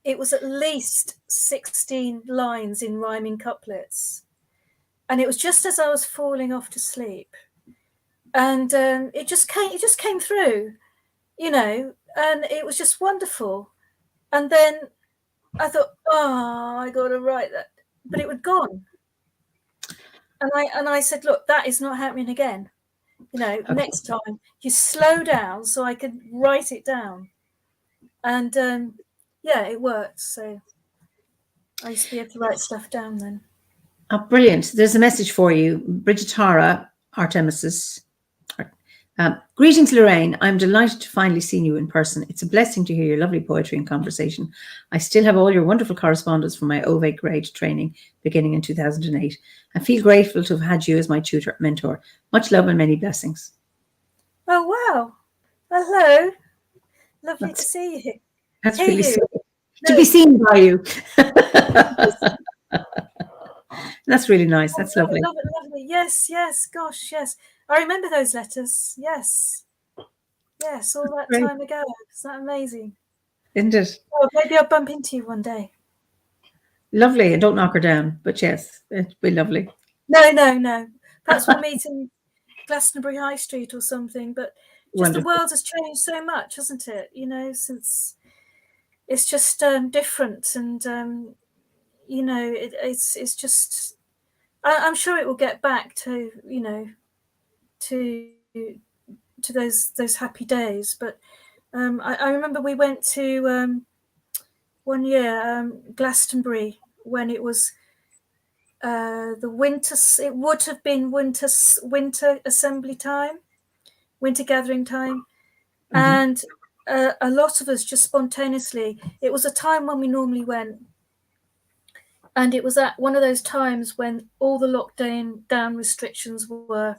It was at least 16 lines in rhyming couplets, and it was just as I was falling off to sleep, and it just came through, you know, and it was just wonderful. And then I thought, oh, I got to write that, but it was gone. And I said, look, that is not happening again. You know, Okay. Next time you slow down so I can write it down. And yeah, it worked. So I used to be able to write stuff down then. Oh, brilliant. There's a message for you. Bridget Tara, Artemis. Greetings, Lorraine. I'm delighted to finally see you in person. It's a blessing to hear your lovely poetry and conversation. I still have all your wonderful correspondence from my OBOD grade training beginning in 2008. I feel grateful to have had you as my tutor, mentor. Much love and many blessings. Oh, wow. Hello. Lovely to see you. That's Hear really you. sweet. To be seen by you. That's really nice. That's lovely. Lovely. Yes. Gosh, yes. I remember those letters. Yes, all that Great. time ago. Is that amazing? Isn't it? Oh, maybe I'll bump into you one day. Lovely. And don't knock her down. But yes, it'd be lovely. No. Perhaps we'll meet in Glastonbury High Street or something. But just Wonderful. The world has changed so much, hasn't it? You know, since it's just different, and you know, it's just. I'm sure it will get back to, you know, to those happy days. But I remember we went to one year Glastonbury when it was the winter. It would have been winter assembly time, winter gathering time, and a lot of us just spontaneously. It was a time when we normally went. And it was at one of those times when all the lockdown restrictions were,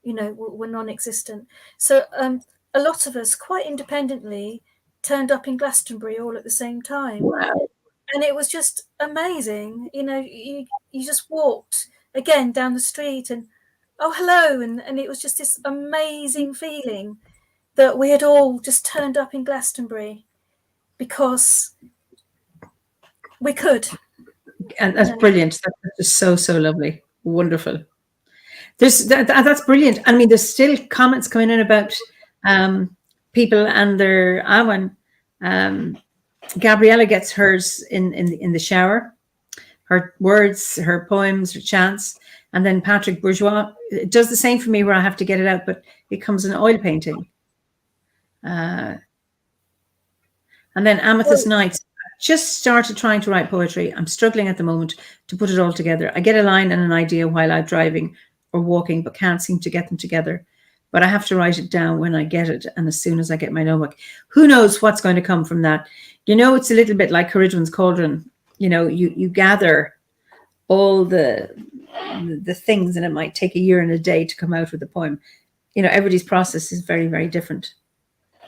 you know, were non-existent. So a lot of us, quite independently, turned up in Glastonbury all at the same time. Wow. And it was just amazing. You know, you just walked again down the street and, oh, hello. And it was just this amazing feeling that we had all just turned up in Glastonbury because we could. And that's brilliant. That's just so lovely. Wonderful. That's brilliant. I mean, there's still comments coming in about people and their Awan. Gabriella gets hers in the shower, her words, her poems, her chants, and then Patrick Bourgeois does the same for me, where I have to get it out, but it comes in oil painting. And then Amethyst Nights. Just started trying to write poetry. I'm struggling at the moment to put it all together. I get a line and an idea while I'm driving or walking, but can't seem to get them together. But I have to write it down when I get it, and as soon as I get my notebook. Who knows what's going to come from that? You know, it's a little bit like Caridwen's Cauldron. You know, you gather all the things, and it might take a year and a day to come out with a poem. You know, everybody's process is very, very different.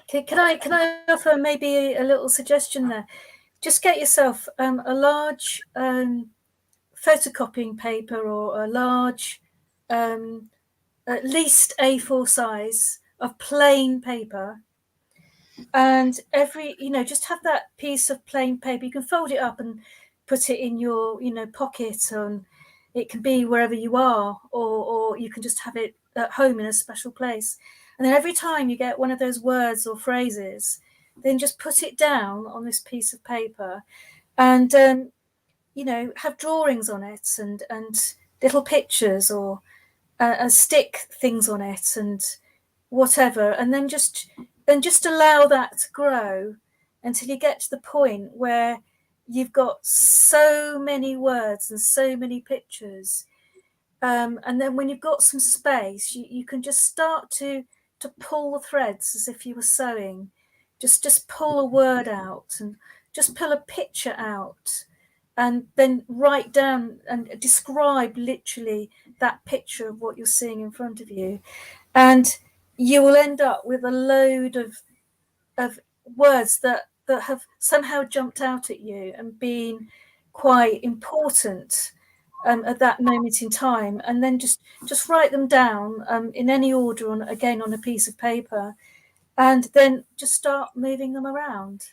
Can I offer maybe a little suggestion there? Just get yourself a large photocopying paper or a large, at least A4 size of plain paper. And just have that piece of plain paper. You can fold it up and put it in your, pocket. It can be wherever you are, or you can just have it at home in a special place. And then every time you get one of those words or phrases, then just put it down on this piece of paper and, have drawings on it and little pictures or stick things on it and whatever. And then just allow that to grow until you get to the point where you've got so many words and so many pictures. And then when you've got some space, you can just start to pull the threads as if you were sewing. Just pull a word out and just pull a picture out and then write down and describe literally that picture of what you're seeing in front of you. And you will end up with a load of words that have somehow jumped out at you and been quite important at that moment in time. And then just write them down in any order on a piece of paper. and then just start moving them around.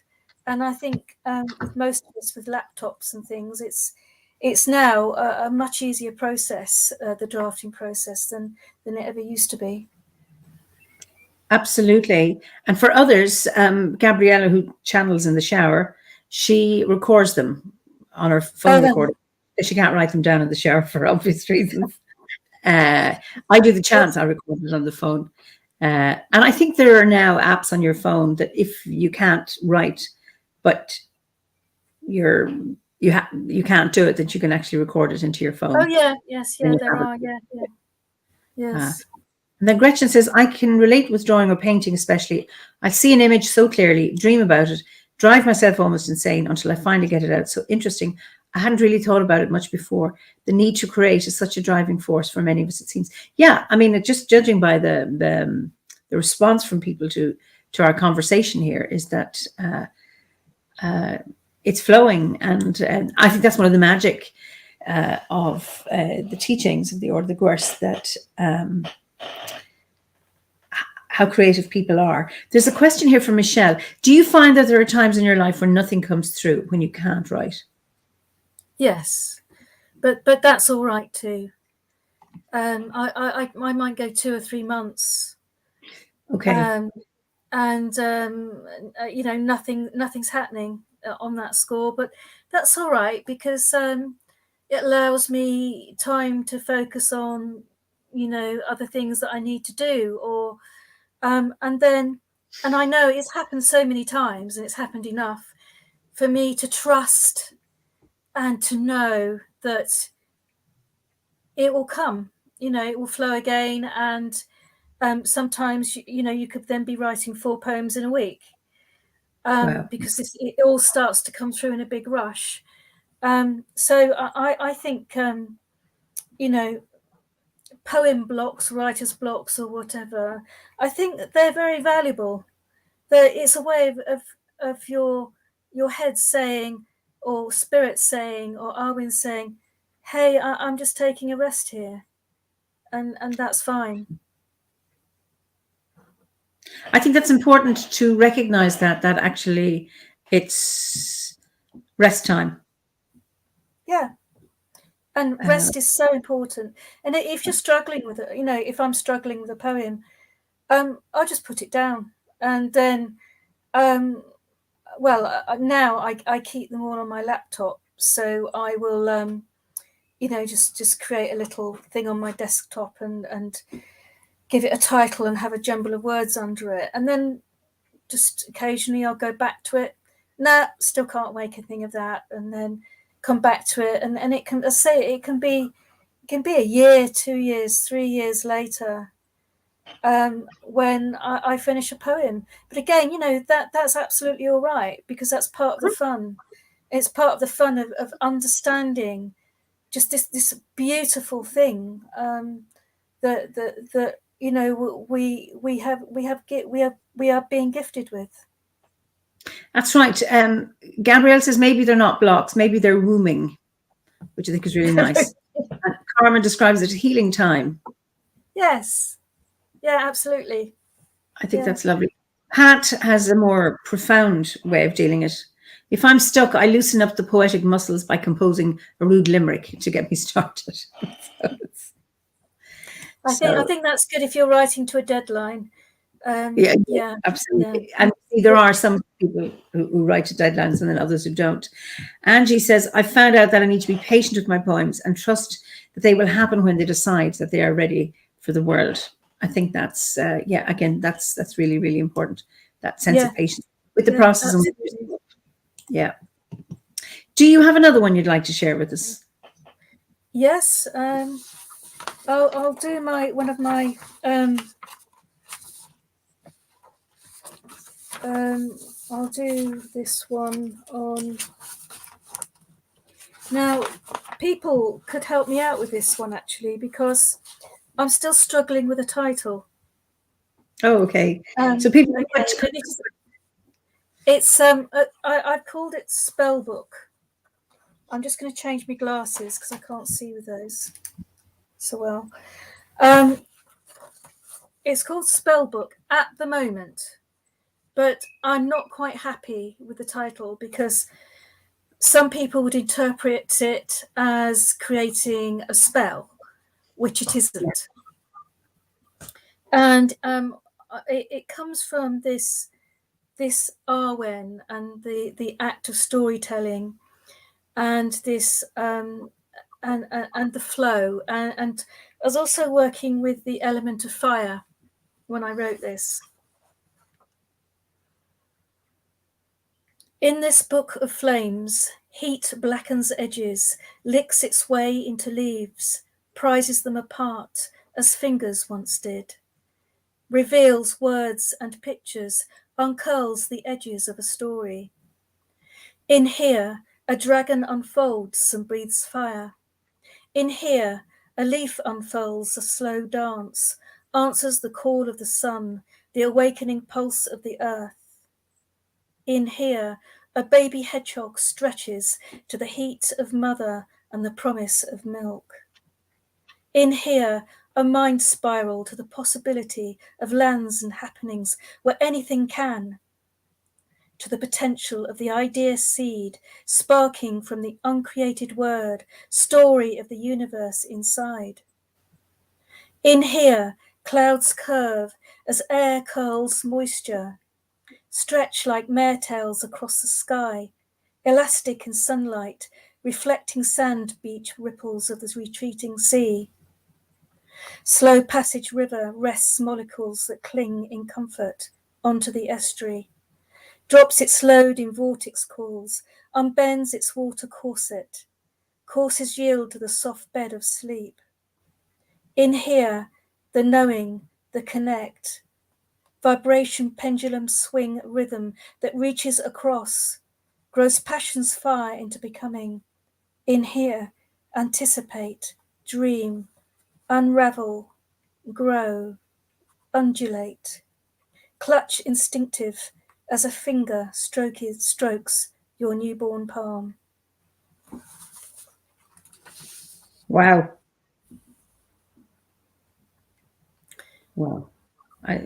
And I think with most of us with laptops and things, it's now a much easier process, the drafting process, than it ever used to be. Absolutely. And for others, Gabriella, who channels in the shower, she records them on her phone recorder. She can't write them down in the shower for obvious reasons. I do the chants, I record it on the phone. And I think there are now apps on your phone that if you can't write, but you can't do it, that you can actually record it into your phone. Oh yeah, yes, yeah, there are, yeah, yes. And then Gretchen says, I can relate with drawing or painting, especially. I see an image so clearly, dream about it, drive myself almost insane until I finally get it out. So interesting. I hadn't really thought about it much before. The need to create is such a driving force for many of us, it seems. Yeah, I mean, just judging by the response from people to our conversation here is that it's flowing. And I think that's one of the magic of the teachings of the Order of the Gwers, that how creative people are. There's a question here from Michelle. Do you find that there are times in your life when nothing comes through, when you can't write? Yes, but that's all right too. I might go 2 or 3 months. Okay. You know, nothing's happening on that score, but that's all right, because it allows me time to focus on, you know, other things that I need to do, or and I know it's happened so many times, and it's happened enough for me to trust and to know that it will come, you know, it will flow again. And sometimes, you know, you could then be writing 4 poems in a week, Wow. because it all starts to come through in a big rush. So I think, you know, poem blocks, writer's blocks, or whatever, I think that they're very valuable. That it's a way of your head saying, or spirit saying, or Arwen saying, hey, I'm just taking a rest here, and that's fine. I think that's important to recognize that actually it's rest time. Yeah. And rest is so important. And if you're struggling with it, you know, if I'm struggling with a poem, I'll just put it down. And then, now I keep them all on my laptop. So I will, you know, just create a little thing on my desktop and give it a title and have a jumble of words under it. And then just occasionally I'll go back to it. Nah, still can't make a thing of that. And then come back to it. And it can, I say, it can be a year, 2 years, 3 years later, when I finish a poem. But again, you know, that's absolutely all right, because that's part of the fun. It's part of the fun of understanding just this beautiful thing, that you know we are being gifted with. That's right. Gabrielle says maybe they're not blocks, maybe they're wombing, which I think is really nice. And Carmen describes it as healing time. Yes. Yeah, absolutely. I think that's lovely. Pat has a more profound way of dealing it. If I'm stuck, I loosen up the poetic muscles by composing a rude limerick to get me started. I think that's good if you're writing to a deadline. Yeah, absolutely. Yeah. And there are some people who write to deadlines and then others who don't. Angie says, I found out that I need to be patient with my poems and trust that they will happen when they decide that they are ready for the world. I think that's, again, that's really, really important. That sense of patience with the process. Yeah. Do you have another one you'd like to share with us? Yes. I'll do one of my I'll do this one on. Now, people could help me out with this one, actually, because I'm still struggling with a title. Oh, okay. So people, it's I've called it Spellbook. I'm just going to change my glasses because I can't see with those so well. It's called Spellbook at the moment. but I'm not quite happy with the title because some people would interpret it as creating a spell, which it isn't. And it comes from this Arwen and the act of storytelling, and this and the flow. And I was also working with the element of fire when I wrote this. In this book of flames, heat blackens edges, licks its way into leaves, prizes them apart as fingers once did, reveals words and pictures, uncurls the edges of a story. In here, a dragon unfolds and breathes fire. In here, a leaf unfolds a slow dance, answers the call of the sun, the awakening pulse of the earth. In here, a baby hedgehog stretches to the heat of mother and the promise of milk. In here, a mind spiral to the possibility of lands and happenings where anything can, to the potential of the idea seed sparking from the uncreated word, story of the universe inside. In here, clouds curve as air curls moisture, stretch like mare tails across the sky, elastic in sunlight, reflecting sand beach ripples of the retreating sea. Slow passage river rests molecules that cling in comfort onto the estuary, drops its load in vortex calls, unbends its water corset, courses yield to the soft bed of sleep. In here, the knowing, the connect, vibration pendulum swing rhythm that reaches across, grows passion's fire into becoming. In here, anticipate, dream, unravel, grow, undulate, clutch instinctive as a finger strokes your newborn palm. Wow. Wow.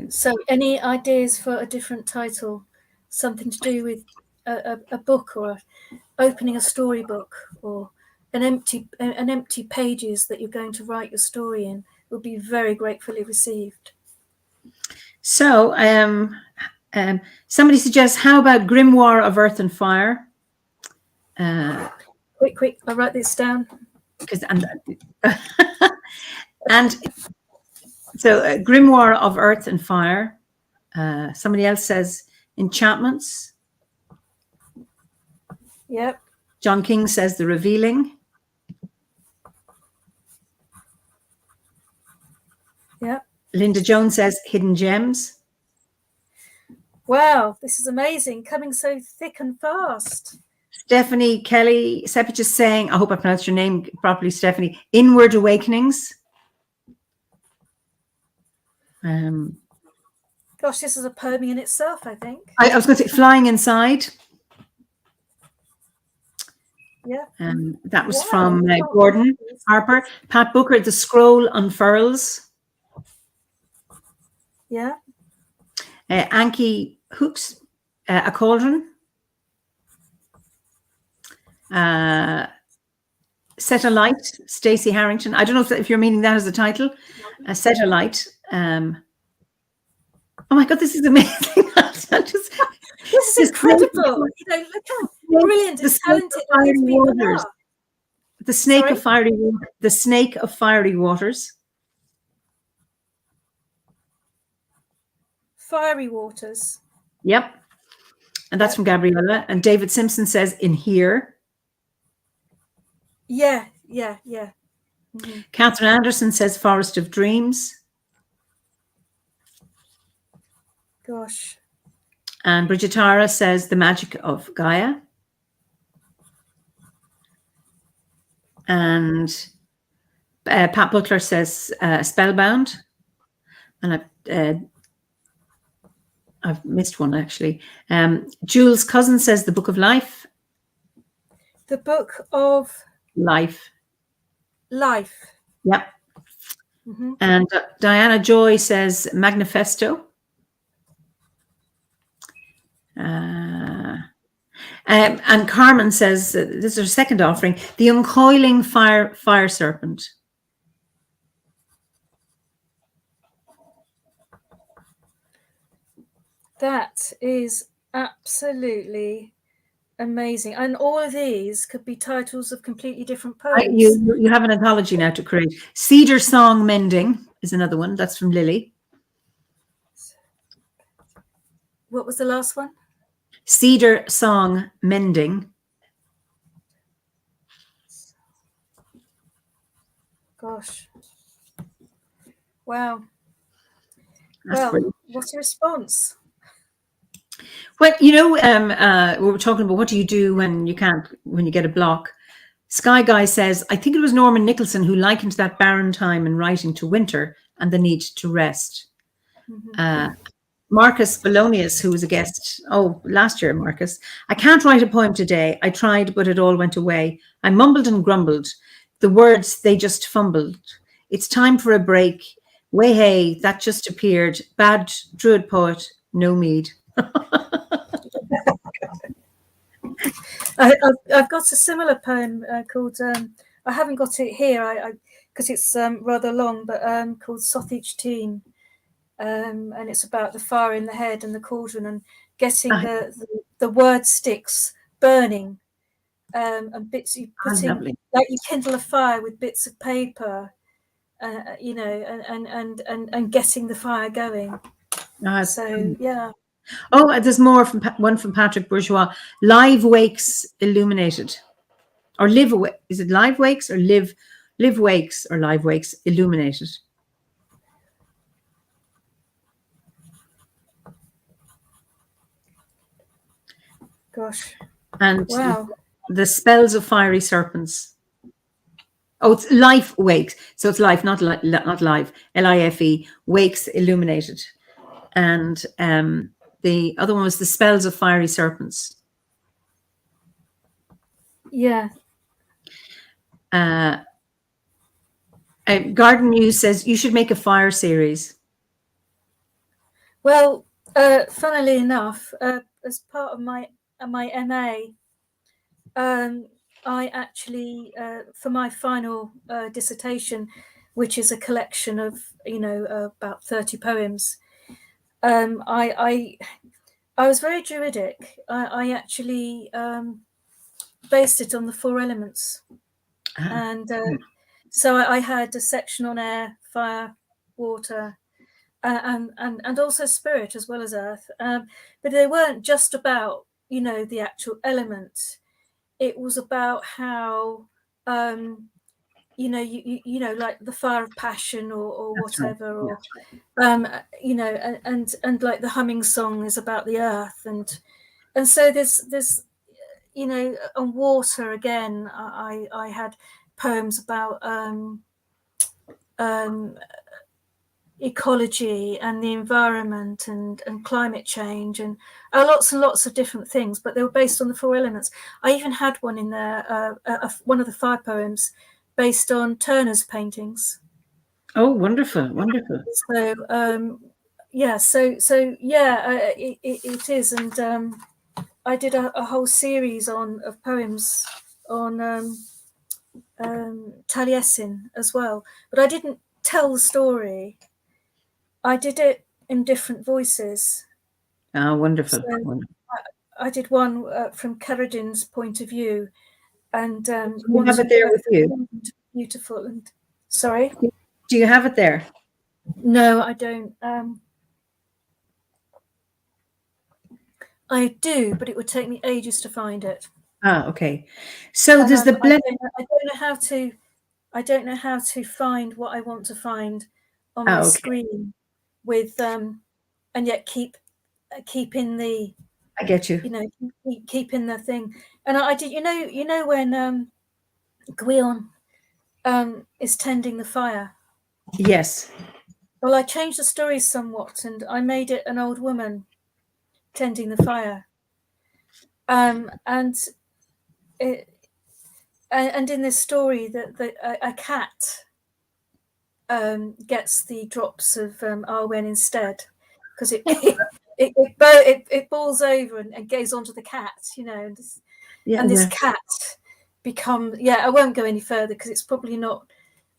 So any ideas for a different title? Something to do with a book, or opening a storybook, or an empty pages that you're going to write your story in will be very gratefully received. So somebody suggests, how about Grimoire of Earth and Fire? Quick, I'll write this down. And so Grimoire of Earth and Fire. Somebody else says enchantments. Yep. John King says the revealing. Yep. Linda Jones says hidden gems. Wow, this is amazing, coming so thick and fast. Stephanie Kelly Sepich is saying, I hope I pronounced your name properly, Stephanie, inward awakenings. Gosh, this is a poem in itself, I think. I was going to say flying inside. Yeah. That was from Gordon Harper. Pat Booker, the scroll unfurls. Yeah. Anki Hooks, a cauldron. Set a light, Stacey Harrington. I don't know if you're meaning that as a title. Set a light. Oh my God, this is amazing. This is incredible. You know, look how brilliant and talented these people are. The snake of fiery water. The snake of fiery waters. Fiery waters. Yep. And that's from Gabriella. And David Simpson says in here. Yeah. Mm-hmm. Catherine Anderson says Forest of Dreams. Gosh. And Bridget Tara says the magic of Gaia. And Pat Butler says spellbound. And I've missed one actually. Jules Cousin says the Book of Life. The Book of Life. Yep. Mm-hmm. And Diana Joy says Manifesto. And Carmen says, this is her second offering, the uncoiling fire serpent. That is absolutely amazing. And all of these could be titles of completely different poems. You have an anthology now to create. Cedar Song Mending is another one. That's from Lily. What was the last one? Cedar Song Mending. Gosh. Wow. That's well, brilliant. what's your response? Well, you know, we were talking about what do you do when you get a block. Sky Guy says, I think it was Norman Nicholson who likened that barren time in writing to winter and the need to rest. Mm-hmm. Marcus Bolonius, who was a guest, last year, Marcus, I can't write a poem today. I tried, but it all went away. I mumbled and grumbled. The words, they just fumbled. It's time for a break. Way hey, that just appeared. Bad druid poet, no mead. I've got a similar poem called, I haven't got it here because it's rather long, but called Sothich Teen. And it's about the fire in the head and the cauldron and getting the word sticks burning and bits you putting, like you kindle a fire with bits of paper, you know, and getting the fire going. So yeah. Oh, there's more one from Patrick Bourgeois. Live Wakes Illuminated, or live awake. Is it Live Wakes or live wakes or Live Wakes Illuminated? Gosh. And wow. The spells of fiery serpents. Oh, it's Life Wakes. So it's life, not live. LIFE, Wakes Illuminated. And the other one was the spells of fiery serpents. Yeah. Garden News says you should make a fire series. Well, funnily enough, as part of my MA, I actually, for my final dissertation, which is a collection of, you know, about 30 poems, I was very druidic. I actually based it on the 4 elements. And so I had a section on air, fire, water, and also spirit as well as earth. But they weren't just about, you know, the actual element. It was about how, you know, you know, like the fire of passion or whatever, or you know, and like the humming song is about the earth, and so there's you know, on water again. I had poems about ecology and the environment and climate change and lots and lots of different things, but they were based on the 4 elements. I even had one in there, one of the 5 poems based on Turner's paintings. Oh, wonderful, wonderful. So yeah, so yeah, it is. And I did a whole series of poems on Taliesin as well, but I didn't tell the story. I did it in different voices. Wonderful. So wonderful. I did one from Carradine's point of view, and you have it there with you? Beautiful. And sorry, do you have it there? No, I don't. I do, but it would take me ages to find it. Okay. So there's the. I don't know how to find what I want to find on my screen with and yet keep in the. I get you. You know, keep in the thing. And I did. You know when Gwion is tending the fire. Yes. Well, I changed the story somewhat, and I made it an old woman tending the fire. And in this story, a cat gets the drops of Arwen instead, because it balls over and goes onto the cat, and this cat becomes, I won't go any further because it's probably not.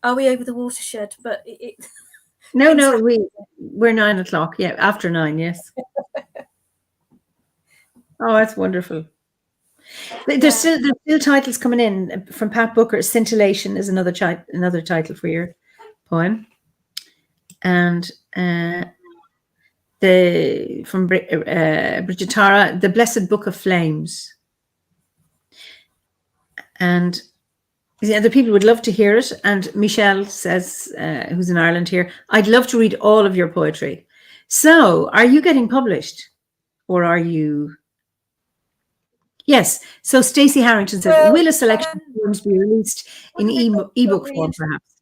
Are we over the watershed? But no, we're 9 o'clock. Yeah, after 9. Yes. Oh, that's wonderful. There's still titles coming in from Pat Booker. Scintillation is another title for your poem, and from Bridget Tara, The Blessed Book of Flames, and the other people would love to hear it. And Michelle says, who's in Ireland here, I'd love to read all of your poetry. So, are you getting published, or are you? Yes. So Stacey Harrington says, will a selection of poems be released in ebook form, perhaps?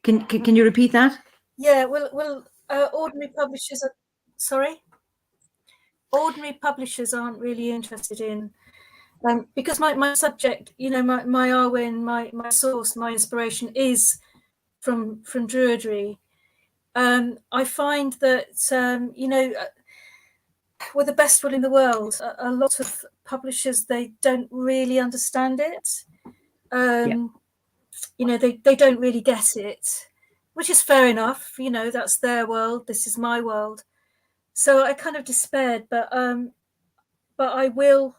Can you repeat that? Yeah. Well, ordinary publishers are sorry. Ordinary publishers aren't really interested in, because my subject, my Arwen, my source, my inspiration is from druidry. I find that with the best will in the world, a lot of publishers, they don't really understand it. They don't really get it, which is fair enough. That's their world. This is my world. So I kind of despaired, but I will.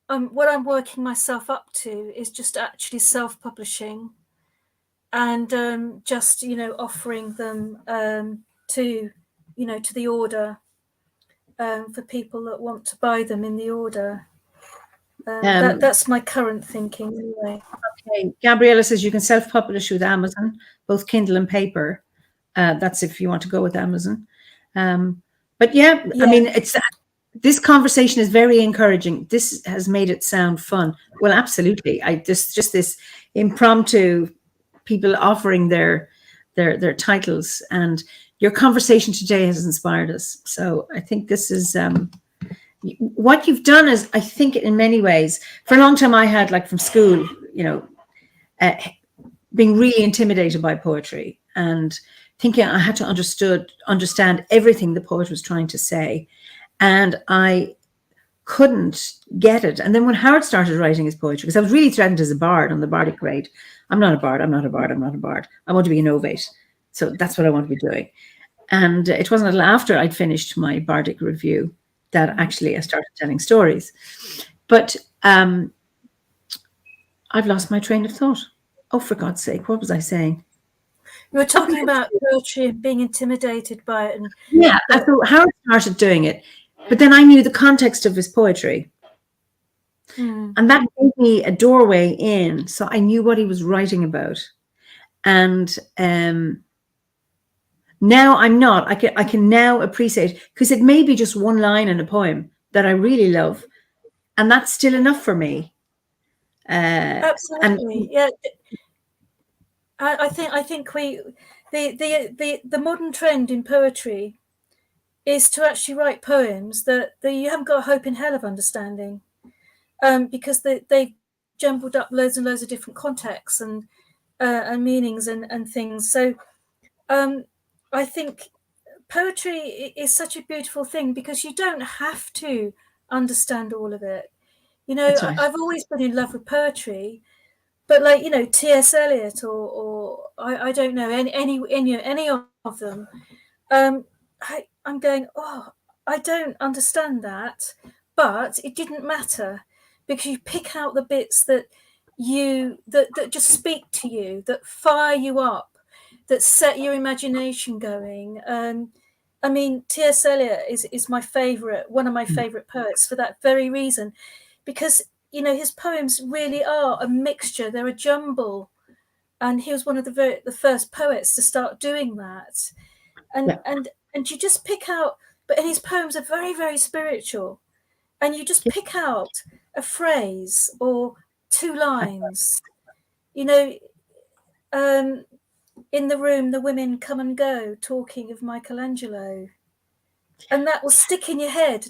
What I'm working myself up to is just actually self-publishing, and just offering them to the order, for people that want to buy them in the order. That's my current thinking anyway. Okay, Gabriella says you can self-publish with Amazon, both Kindle and paper. That's if you want to go with Amazon. But I mean, this conversation is very encouraging. This has made it sound fun. Well, absolutely. Just this impromptu people offering their titles, and your conversation today has inspired us. So I think this is what you've done is, I think, in many ways, for a long time I had, like from school, being really intimidated by poetry and thinking I had to understand everything the poet was trying to say. And I couldn't get it. And then when Howard started writing his poetry, because I was really threatened as a bard on the bardic grade. I'm not a bard. I want to be an ovate. So that's what I want to be doing. And it wasn't until after I'd finished my bardic review that actually I started telling stories. But I've lost my train of thought. Oh, for God's sake, what was I saying? You were talking about poetry and being intimidated by it. I thought Howard started doing it, but then I knew the context of his poetry. And that gave me a doorway in, so I knew what he was writing about. And now I'm not. I can now appreciate, because it may be just one line in a poem that I really love, and that's still enough for me. Absolutely, I think the modern trend in poetry is to actually write poems that you haven't got a hope in hell of understanding, because they jumbled up loads and loads of different contexts and meanings and things. So I think poetry is such a beautiful thing because you don't have to understand all of it. That's right. I've always been in love with poetry, but like T.S. Eliot or I don't know any of them. I'm going, I don't understand that, but it didn't matter because you pick out the bits that just speak to you, that fire you up, that set your imagination going. I mean, T.S. Eliot is my favorite, one of my favorite poets for that very reason, because his poems really are a mixture. They're a jumble, and he was one of the first poets to start doing that. And you just pick out, and his poems are very, very spiritual, and you just pick out a phrase or two lines. In the room, the women come and go, talking of Michelangelo, and that will stick in your head,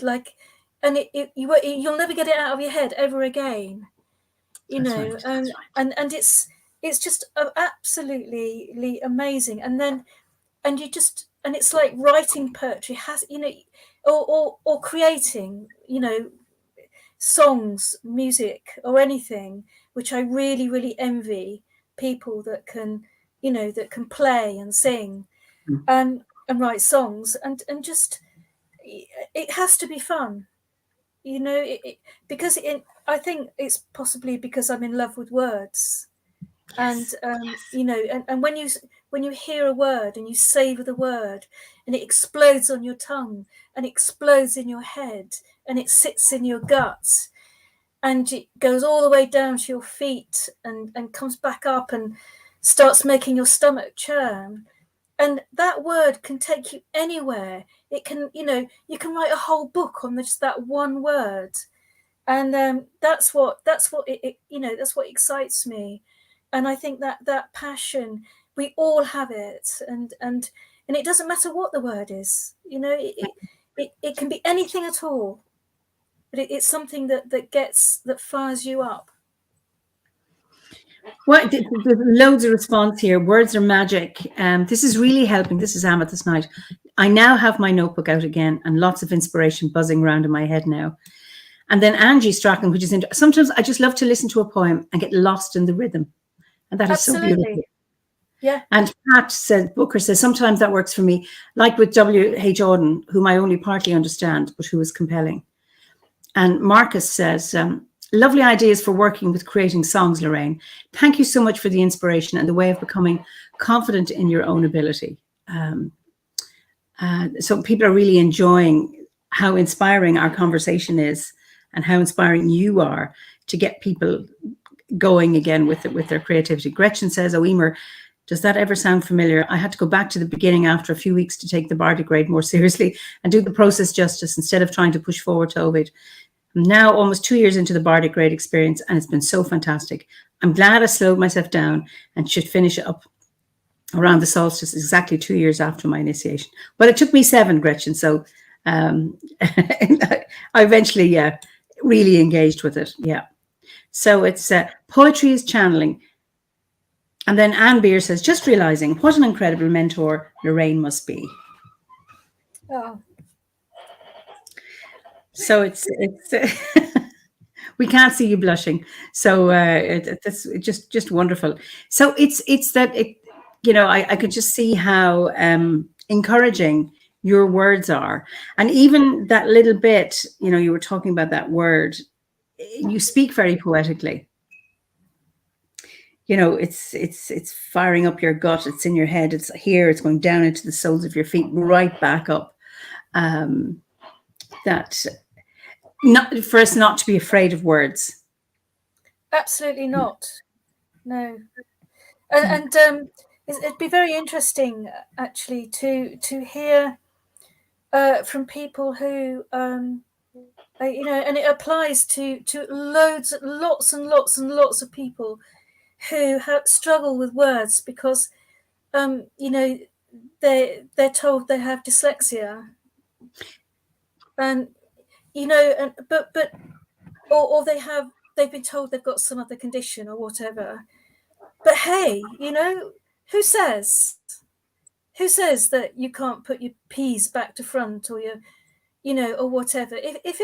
and you'll never get it out of your head ever again. That's right. And it's just absolutely amazing. And you just and it's like writing poetry has, you know, or creating, you know, songs, music, or anything, which I really, really envy people that can, you know, that can play and sing and write songs, and just, it has to be fun, you know, because I think it's possibly because I'm in love with words. Yes. And you know, and when you hear a word and you savor the word, and it explodes on your tongue and explodes in your head and it sits in your gut and it goes all the way down to your feet and comes back up and starts making your stomach churn, and that word can take you anywhere. It can, you know, you can write a whole book on just that one word. And that's what it, you know, that's what excites me. And I think that passion, we all have it, and it doesn't matter what the word is, you know, it can be anything at all, but it's something that fires you up. Well, there's loads of response here. Words are magic. This is really helping. This is Amethyst Night. I now have my notebook out again and lots of inspiration buzzing around in my head now. And then Angie Strachan, which is sometimes I just love to listen to a poem and get lost in the rhythm. And that is so beautiful. Yeah. And Booker says, sometimes that works for me, like with W.H. Auden, whom I only partly understand, but who is compelling. And Marcus says, lovely ideas for working with creating songs, Lorraine. Thank you so much for the inspiration and the way of becoming confident in your own ability. So people are really enjoying how inspiring our conversation is and how inspiring you are to get people going again with their creativity. Gretchen says, oh, Eimear, does that ever sound familiar? I had to go back to the beginning after a few weeks to take the Bardic grade more seriously and do the process justice instead of trying to push forward to OBOD. I'm now almost 2 years into the Bardic grade experience and it's been so fantastic. I'm glad I slowed myself down and should finish it up around the solstice, exactly 2 years after my initiation. But it took me 7, Gretchen, so I eventually really engaged with it. Yeah. So it's poetry is channeling. And then Anne Beer says, just realizing what an incredible mentor Lorraine must be. Oh. So it's we can't see you blushing. So it's just wonderful. So it's that it, you know, I could just see how encouraging your words are. And even that little bit, you know, you were talking about that word, you speak very poetically. You know, it's firing up your gut. It's in your head. It's here. It's going down into the soles of your feet, right back up. That not for us not to be afraid of words. Absolutely not. No. And it'd be very interesting actually to hear from people who you know, and it applies to lots and lots of people who struggle with words because you know, they're told they have dyslexia, and you know, and but or they've been told they've got some other condition or whatever. But hey, you know, who says that you can't put your P's back to front, or your, you know, or whatever? If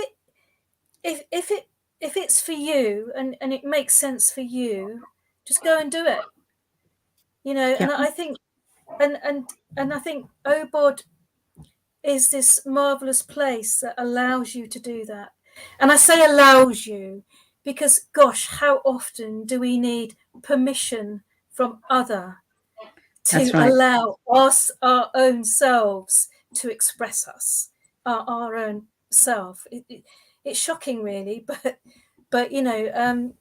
it's for you and it makes sense for you, just go and do it. You know, Yeah. and I think and I think OBOD is this marvelous place that allows you to do that. And I say allows you because, gosh, how often do we need permission from other to allow us, our own selves, to express us, our own self? It's shocking, really, but you know,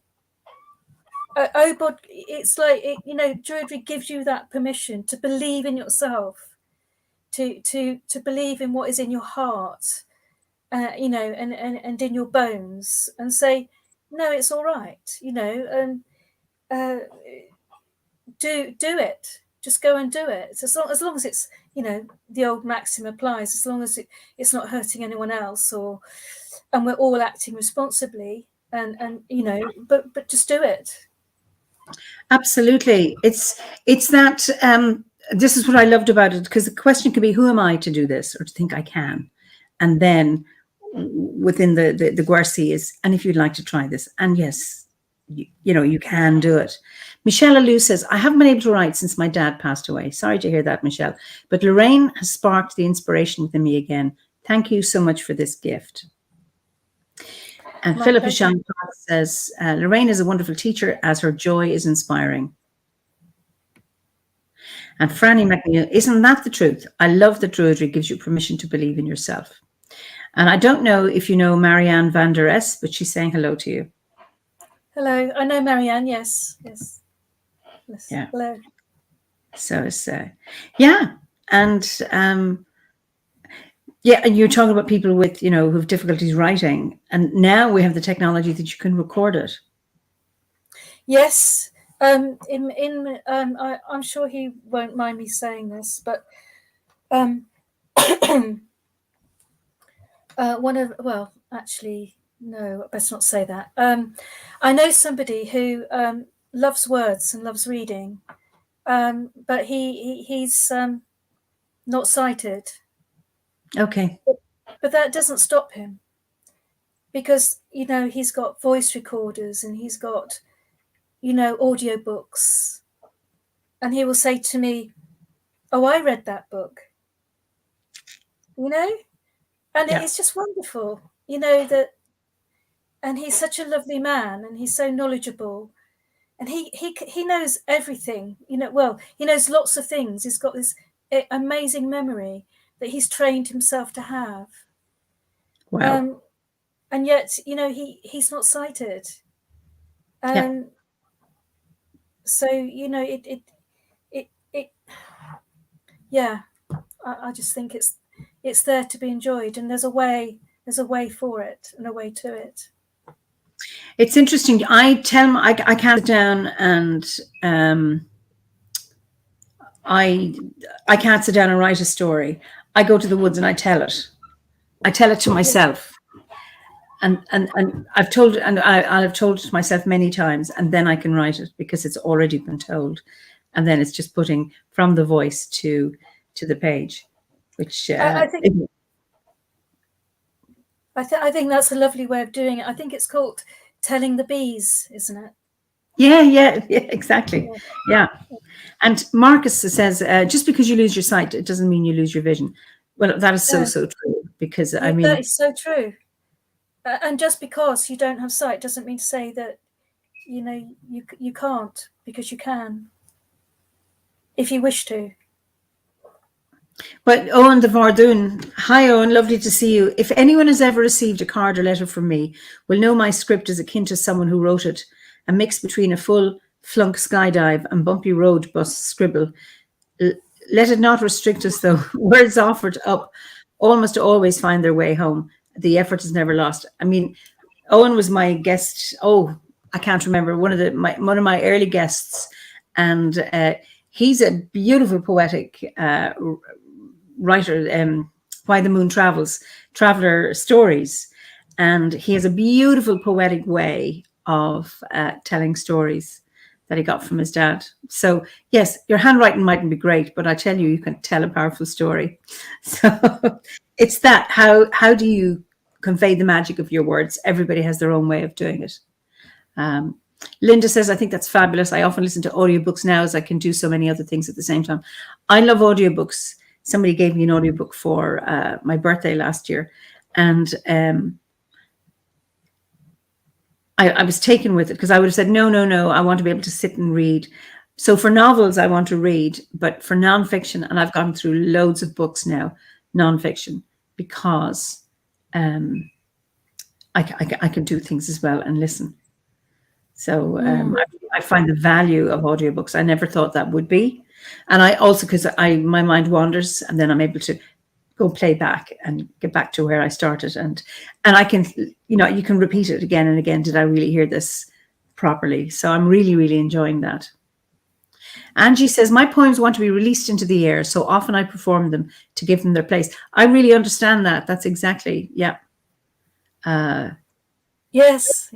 OBOD, it's like, you know, druidry gives you that permission to believe in yourself, to believe in what is in your heart, you know, and in your bones, and say, no, it's all right, you know, and do it. Just go and do it. As long as it's, you know, the old maxim applies, as long as it's not hurting anyone else, and we're all acting responsibly, and you know, but just do it. Absolutely. It's that this is what I loved about it, because the question could be, who am I to do this or to think I can? And then within the Guerci is, and if you'd like to try this, and yes, you can do it. Michelle Alou says, I haven't been able to write since my dad passed away. Sorry to hear that, Michelle. But Lorraine has sparked the inspiration within me again. Thank you so much for this gift. And Philippa Jean says, Lorraine is a wonderful teacher as her joy is inspiring. And Franny McNeil, isn't that the truth? I love that druidry gives you permission to believe in yourself. And I don't know if you know Marianne van der Es, but she's saying hello to you. Hello, I know Marianne. Yes. Yeah. Hello. So it's yeah, and yeah, and you're talking about people with who have difficulties writing, and now we have the technology that you can record it. Yes. I'm sure he won't mind me saying this, but actually, no, best not say that. I know somebody who loves words and loves reading, but he's not sighted. Okay. But that doesn't stop him, because he's got voice recorders and he's got audiobooks, and he will say to me, "Oh, I read that book," and it's just wonderful, that. And he's such a lovely man, and he's so knowledgeable, and he knows everything. Well, he knows lots of things. He's got this amazing memory that he's trained himself to have. Wow. And yet, he's not sighted. So I just think it's there to be enjoyed, and there's a way for it and a way to it. It's interesting. I tell them I can't sit down and I can't sit down and write a story. I go to the woods and I tell it. I tell it to myself, and I've told it, and I've told it to myself many times, and then I can write it because it's already been told, and then it's just putting from the voice to the page, which I think that's a lovely way of doing it. I think it's called telling the bees, isn't it? Yeah, exactly. Yeah. And Marcus says, just because you lose your sight, it doesn't mean you lose your vision. Well, that is so true, because that is so true. And just because you don't have sight doesn't mean to say that you can't, because you can, if you wish to. But Owen de Vardoon, hi Owen, lovely to see you. If anyone has ever received a card or letter from me, will know my script is akin to someone who wrote it, a mix between a full flunk skydive and bumpy road bus scribble. Let it not restrict us, though. Words offered up almost always find their way home. The effort is never lost. I mean, Owen was my guest. Oh, I can't remember, one of my early guests, and he's a beautiful poetic writer. Why the Moon Travels, Traveler Stories, and he has a beautiful poetic way of telling stories that he got from his dad. So yes, your handwriting mightn't be great, but I tell you, you can tell a powerful story. So it's that, how do you convey the magic of your words? Everybody has their own way of doing it. Linda says, I think that's fabulous. I often listen to audiobooks now, as I can do so many other things at the same time. I love audiobooks. Somebody gave me an audiobook for my birthday last year, and I was taken with it, because I would have said, no, I want to be able to sit and read. So for novels, I want to read, but for nonfiction, and I've gone through loads of books now, nonfiction, because I can do things as well and listen. So I find the value of audiobooks. I never thought that would be. And I also, because my mind wanders, and then I'm able to go play back and get back to where I started. And I can, you can repeat it again and again. Did I really hear this properly? So I'm really, really enjoying that. Angie says, my poems want to be released into the air, so often I perform them to give them their place. I really understand that. That's exactly, yeah. Yes.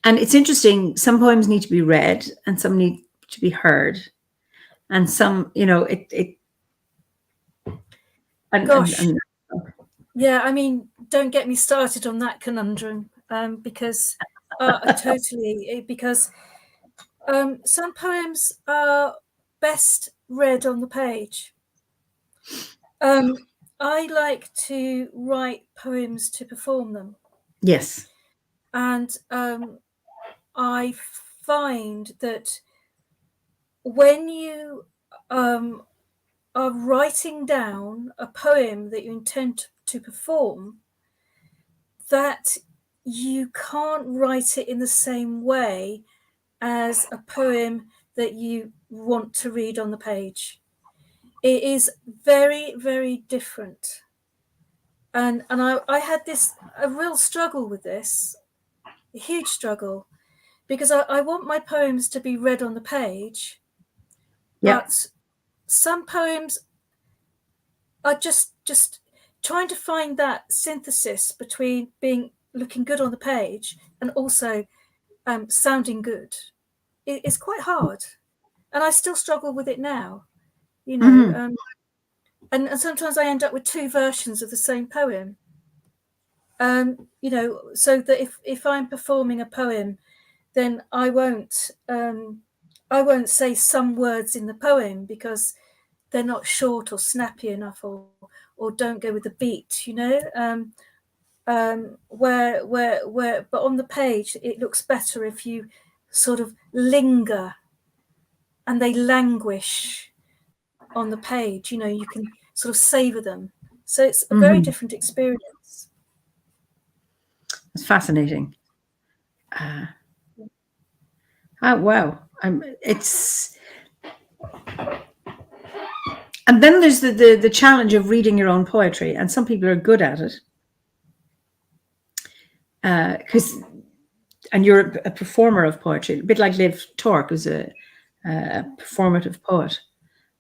And it's interesting. Some poems need to be read and some need to be heard. and some, you know, Gosh. Yeah, I mean, don't get me started on that conundrum, because totally, because some poems are best read on the page. I like to write poems to perform them. Yes. And I find that when you are writing down a poem that you intend to perform, that you can't write it in the same way as a poem that you want to read on the page. It is very, very different. And I had a real struggle with this, a huge struggle, because I want my poems to be read on the page, but some poems are just trying to find that synthesis between looking good on the page and also sounding good. It's quite hard, and I still struggle with it now, you know. And sometimes I end up with two versions of the same poem. You know, so that if I'm performing a poem, then I won't say some words in the poem because they're not short or snappy enough, or don't go with the beat, you know. But on the page it looks better if you sort of linger and they languish on the page, you know, you can sort of savor them. So it's a very different experience. It's fascinating. Oh wow! And then there's the challenge of reading your own poetry, and some people are good at it, and you're a performer of poetry, a bit like Liv Tork, who's a performative poet,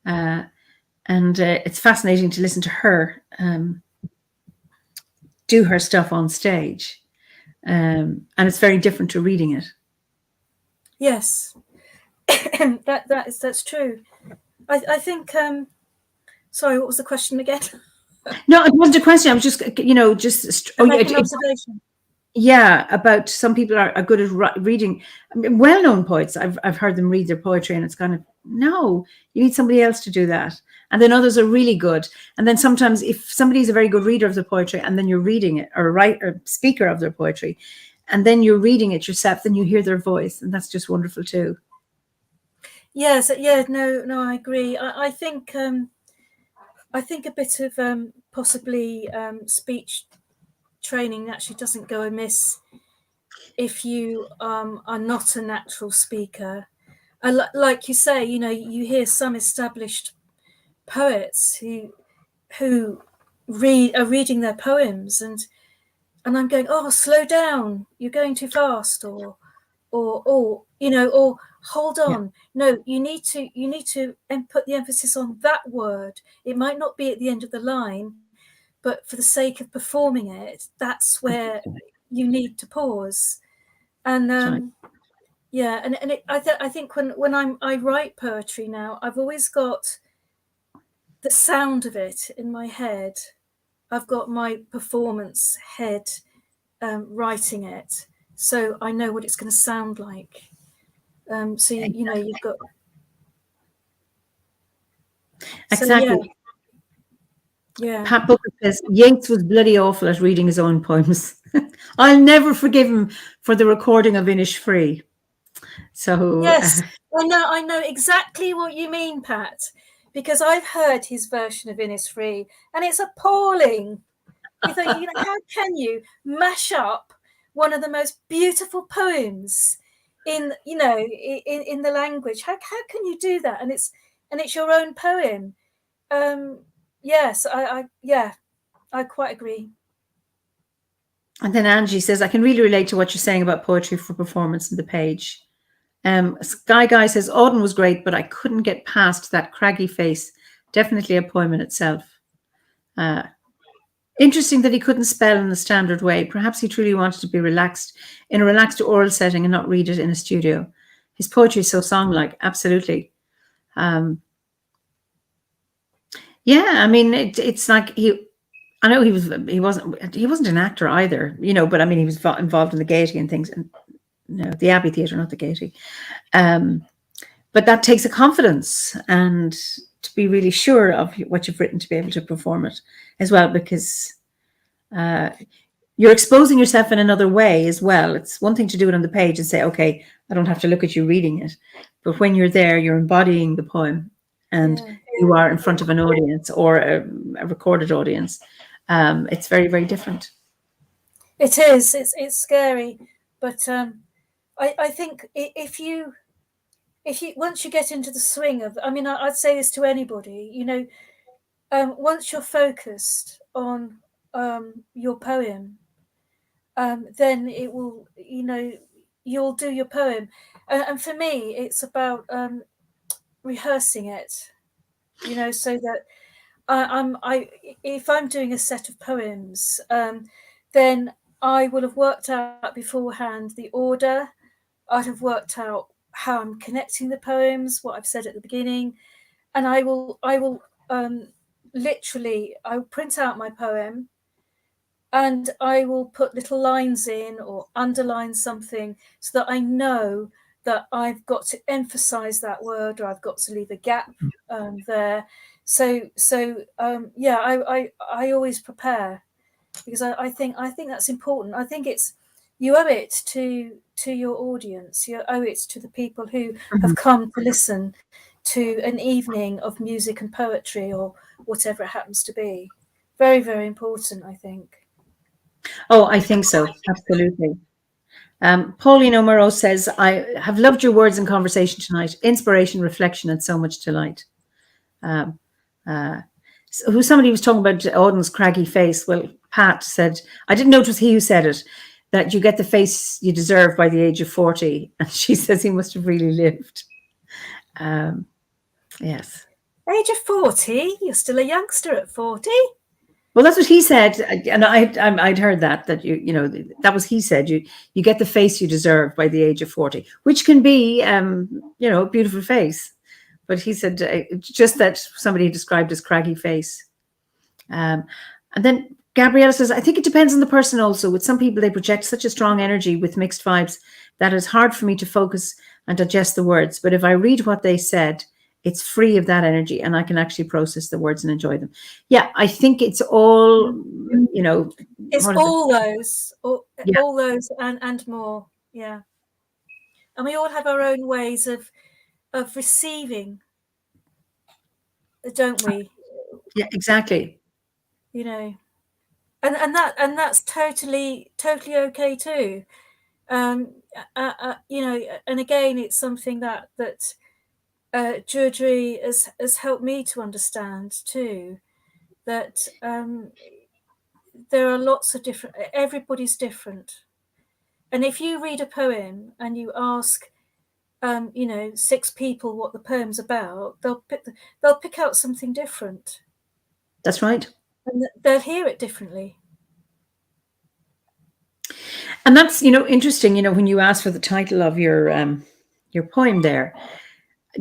and it's fascinating to listen to her do her stuff on stage, and it's very different to reading it. Yes, that's true. I think. Sorry, what was the question again? No, it wasn't a question. I was just, you know, an observation. Yeah, about some people are good at reading. I mean, well-known poets. I've heard them read their poetry, and it's kind of, no, you need somebody else to do that. And then others are really good. And then sometimes, if somebody's a very good reader of the poetry, and then you're reading it, or speaker of their poetry, and then you're reading it yourself, then you hear their voice, and that's just wonderful too. Yes, yeah, no, I agree. I think a bit of possibly speech training actually doesn't go amiss if you are not a natural speaker. Like you say, you know, you hear some established poets who are reading their poems, and I'm going, oh, slow down, you're going too fast, or you know, or hold on. Yeah. No, you need to put the emphasis on that word. It might not be at the end of the line, but for the sake of performing it, that's where you need to pause. And yeah, and I think when I write poetry now, I've always got the sound of it in my head. I've got my performance head writing it, so I know what it's going to sound like. So you know, you've got exactly. So, yeah. Pat Booker says Yeats was bloody awful at reading his own poems. I'll never forgive him for the recording of Innisfree. So yes, I know exactly what you mean, Pat, because I've heard his version of Innisfree, and it's appalling. You think, you know, how can you mash up one of the most beautiful poems in the language? How can you do that? And it's your own poem. Yes, I quite agree. And then Angie says, I can really relate to what you're saying about poetry for performance in the page. Sky Guy says, Auden was great, but I couldn't get past that craggy face. Definitely a poem in itself. Interesting that he couldn't spell in the standard way. Perhaps he truly wanted to be relaxed in a relaxed oral setting and not read it in a studio. His poetry is so song-like, absolutely. Yeah, I mean, it's like I know he wasn't an actor either, you know, but I mean, he was involved in the Gaiety and things, and no, the Abbey Theatre, not the Gaiety. But that takes a confidence and to be really sure of what you've written to be able to perform it as well, because you're exposing yourself in another way as well. It's one thing to do it on the page and say, okay, I don't have to look at you reading it. But when you're there, you're embodying the poem, and you are in front of an audience or a recorded audience. It's very, very different. It is. It's scary, but I think if you once you get into the swing of, I mean, I'd say this to anybody, you know, once you're focused on your poem, then it will, you know, you'll do your poem, and for me, it's about rehearsing it, you know, so that if I'm doing a set of poems, then I will have worked out beforehand the order. I'd have worked out how I'm connecting the poems, what I've said at the beginning, and I will literally, I'll print out my poem, and I will put little lines in or underline something so that I know that I've got to emphasize that word, or I've got to leave a gap there. So yeah, I always prepare, because I think that's important. I think it's, you owe it to your audience. You owe it to the people who have come to listen to an evening of music and poetry, or whatever it happens to be. Very, very important, I think. Oh, I think so. Absolutely. Pauline O'Murrow says, I have loved your words and conversation tonight. Inspiration, reflection, and so much delight. Somebody was talking about Auden's craggy face. Well, Pat said, I didn't know it was he who said it, that you get the face you deserve by the age of 40. And she says he must have really lived. Yes. Age of 40? You're still a youngster at 40? Well, that's what he said, and I'd heard that you know, that was, he said, you get the face you deserve by the age of 40, which can be you know, a beautiful face, but he said just that somebody described his craggy face. And then Gabriella says, I think it depends on the person also. With some people, they project such a strong energy with mixed vibes that it's hard for me to focus and digest the words. But if I read what they said, it's free of that energy and I can actually process the words and enjoy them. Yeah, I think it's all, you know. It's all those, all those and more. Yeah. And we all have our own ways of receiving, don't we? Yeah, exactly. You know, and that's totally okay too. You know, and again, it's something that druidry has helped me to understand too, that there are lots of different, everybody's different. And if you read a poem and you ask, you know, 6 people what the poem's about, they'll pick out something different. That's right. And they'll hear it differently. And that's, you know, interesting, you know, when you ask for the title of your poem there,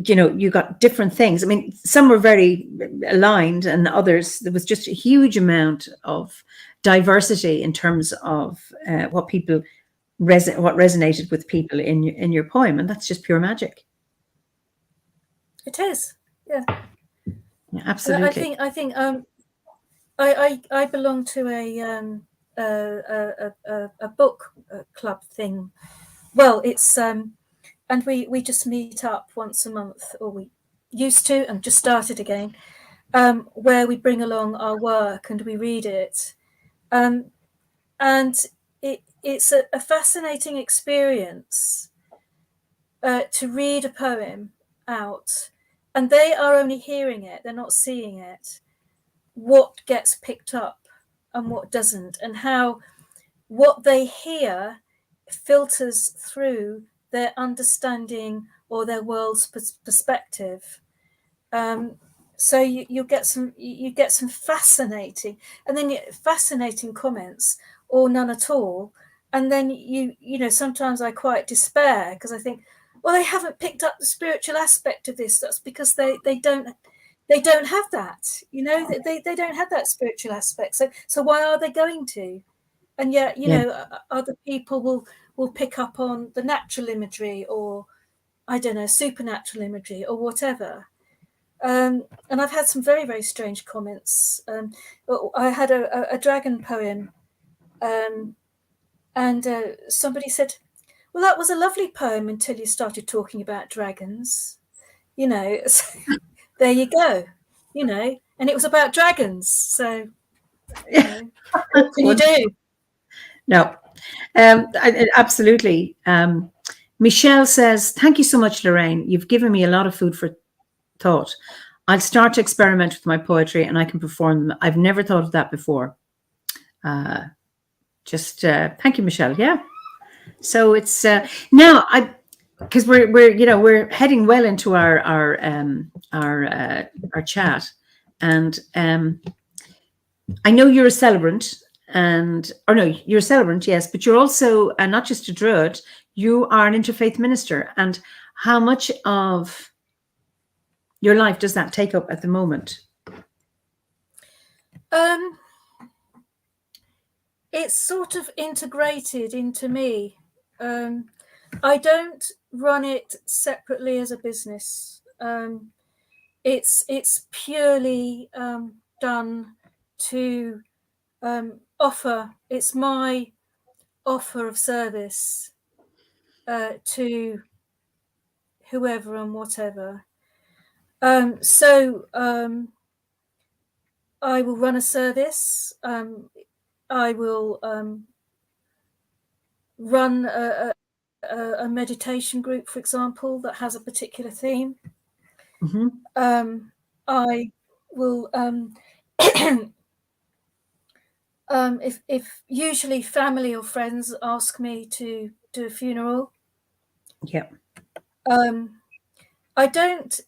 you know, you got different things. I mean, some were very aligned and others, there was just a huge amount of diversity in terms of what resonated with people in your poem. And that's just pure magic. It is. Yeah. Yeah, absolutely. I think I belong to a book club thing. Well, it's and we just meet up once a month, or we used to, and just started again, where we bring along our work and we read it, and it's a fascinating experience to read a poem out, and they are only hearing it, they're not seeing it, what gets picked up and what doesn't, and how what they hear filters through their understanding or their world's perspective. So you get some fascinating, and then fascinating comments, or none at all. And then you know, sometimes I quite despair, because I think, well, they haven't picked up the spiritual aspect of this. That's because they don't they don't have that, you know, they don't have that spiritual aspect. So why are they going to? And yet, you know, other people will pick up on the natural imagery, or I don't know, supernatural imagery or whatever. And I've had some very, very strange comments. I had a dragon poem, and somebody said, well, that was a lovely poem until you started talking about dragons, you know. So there you go, you know, and it was about dragons. So, you know, what can you do? No, absolutely. Michelle says, thank you so much, Lorraine. You've given me a lot of food for thought. I'll start to experiment with my poetry and I can perform them. I've never thought of that before. Thank you, Michelle. Yeah. So it's now because we're heading well into our chat, and I know you're a celebrant, you're a celebrant, yes, but you're also not just a druid. You are an interfaith minister, and how much of your life does that take up at the moment? It's sort of integrated into me. I don't run it separately as a business. It's purely done to offer. It's my offer of service to whoever and whatever. So I will run a service. I will run a meditation group, for example, that has a particular theme. Mm-hmm. I will, if usually family or friends ask me to do a funeral. Yeah. I don't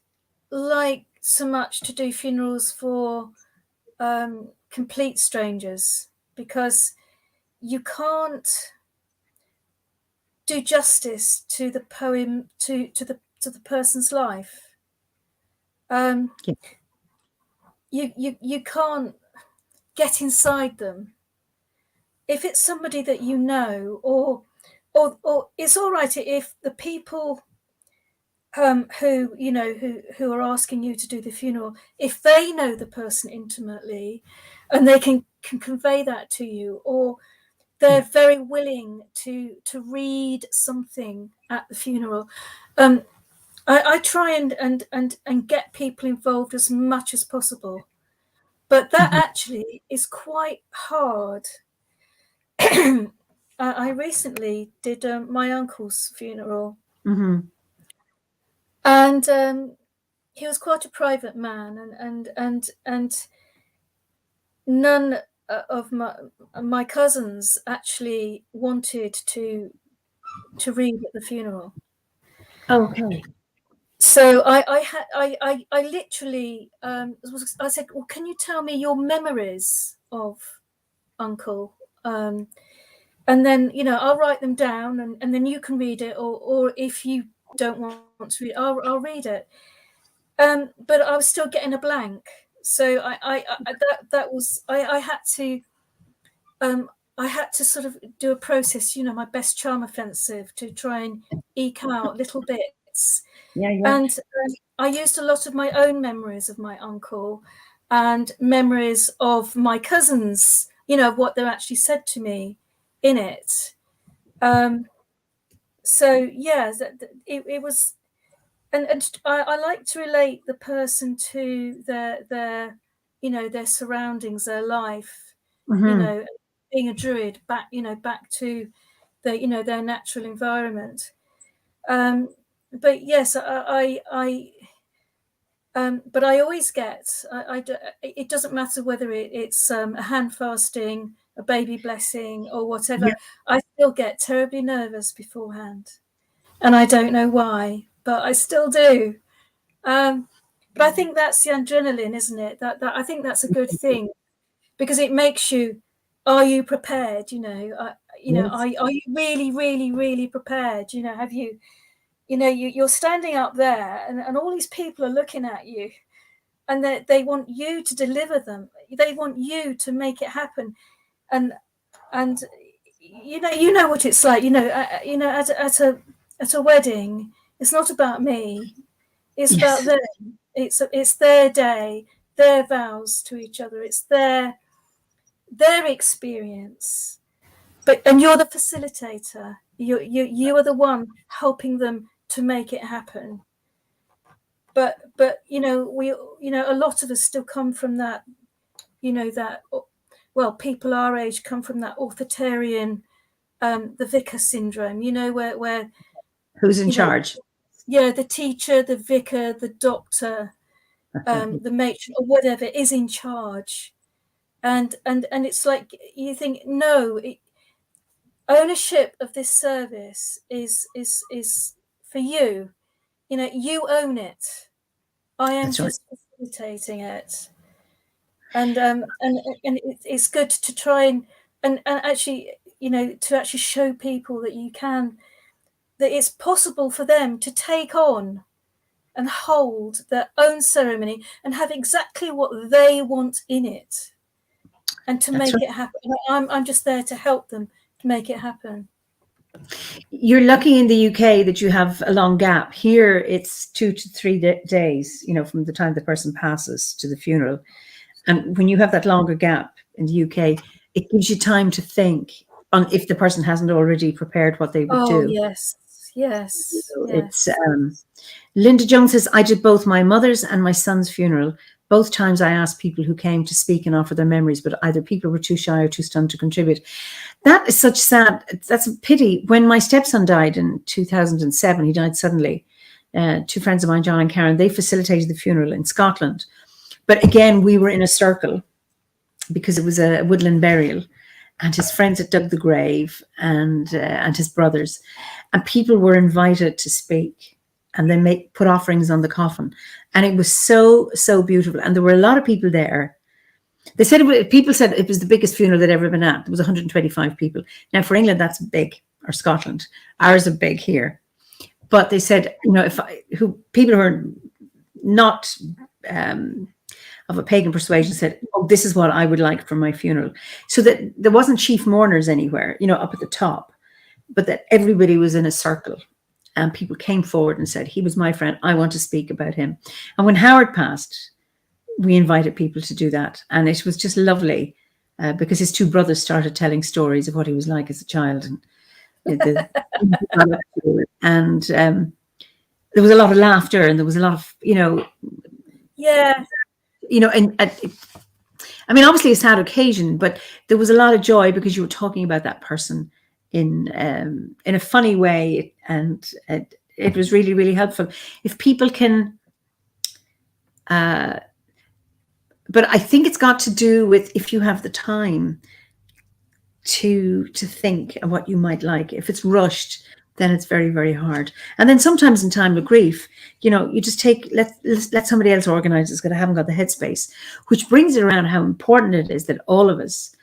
like so much to do funerals for complete strangers, because you can't do justice to the poem, to the person's life. You can't get inside them. If it's somebody that you know, or it's all right if the people who are asking you to do the funeral, if they know the person intimately and they can convey that to you, or they're very willing to read something at the funeral. I try and get people involved as much as possible, but that actually is quite hard. I recently did my uncle's funeral, and he was quite a private man, and none of my cousins actually wanted to read at the funeral. Okay. So I literally I said, well, can you tell me your memories of Uncle? And then, you know, I'll write them down, and then you can read it, or if you don't want to read, I'll read it. But I was still getting a blank. So I had to sort of do a process, you know, my best charm offensive, to try and eke out little bits. Yeah. And I used a lot of my own memories of my uncle and memories of my cousins, you know, what they actually said to me in it. So yeah, it was, and I like to relate the person to their you know, their surroundings, their life, you know, being a druid, back to the, you know, their natural environment. But yes, but I always get, it doesn't matter whether it's a hand fasting, a baby blessing, or whatever. Yeah. I still get terribly nervous beforehand, and I don't know why, but I still do. But I think that's the adrenaline, isn't it? That I think that's a good thing, because it makes you, are you prepared? You know, are you really, really, really prepared? You know, have you, you know, you're standing up there, and all these people are looking at you, they want you to deliver them. They want you to make it happen, and you know what it's like. At a wedding, it's not about me. It's about them. It's their day, their vows to each other. It's their experience. And you're the facilitator. You are the one helping them to make it happen. But a lot of us still come from that, people our age come from that authoritarian, the vicar syndrome, where who's in charge? The teacher, the vicar, the doctor, the matron, or whatever is in charge. And it's like you think, no, ownership of this service is for you. You own it. I am just facilitating it, and it's good to try and actually, to actually show people that that it's possible for them to take on and hold their own ceremony and have exactly what they want in it, and to make it happen. I'm just there to help them to make it happen. You're lucky in the UK that you have a long gap. Here, it's 2 to 3 days, from the time the person passes to the funeral. And when you have that longer gap in the UK, it gives you time to think on if the person hasn't already prepared what they would do. Yes. It's Linda Jones says, I did both my mother's and my son's funeral. Both times I asked people who came to speak and offer their memories, but either people were too shy or too stunned to contribute. That is such sad. That's a pity. When my stepson died in 2007, he died suddenly. 2 friends of mine, John and Karen, they facilitated the funeral in Scotland. But again, we were in a circle because it was a woodland burial, and his friends had dug the grave, and his brothers, and people were invited to speak, and then put offerings on the coffin. And it was so, so beautiful. And there were a lot of people there. They said people said it was the biggest funeral they'd ever been at. There was 125 people. Now for England, that's big, or Scotland. Ours are big here. But they said, people who are not of a pagan persuasion said, oh, this is what I would like for my funeral. So that there wasn't chief mourners anywhere, up at the top, but that everybody was in a circle. And people came forward and said, he was my friend. I want to speak about him. And when Howard passed, we invited people to do that. And it was just lovely because his 2 brothers started telling stories of what he was like as a child. And, and there was a lot of laughter, and there was a lot of, Yeah. And I mean, obviously a sad occasion, but there was a lot of joy because you were talking about that person in a funny way, and it was really, really helpful. If people can, but I think it's got to do with if you have the time to think of what you might like. If it's rushed, then it's very, very hard. And then sometimes in time of grief, you just let somebody else organize it because I haven't got the headspace, which brings it around how important it is that all of us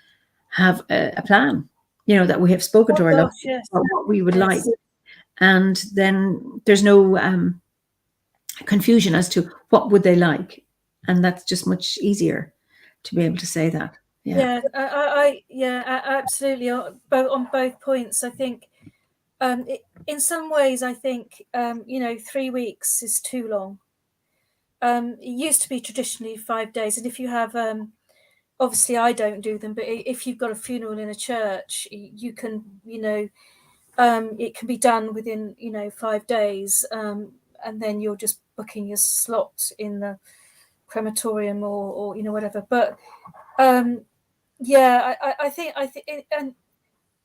have a plan. That we have spoken to our loved ones about what we would like. And then there's no confusion as to what would they like. And that's just much easier to be able to say that. Yeah, absolutely. On both points, I think in some ways, I think, 3 weeks is too long. It used to be traditionally 5 days. And if you have... obviously I don't do them, but if you've got a funeral in a church, you can, it can be done within, 5 days. And then you're just booking your slot in the crematorium or whatever. But I think, and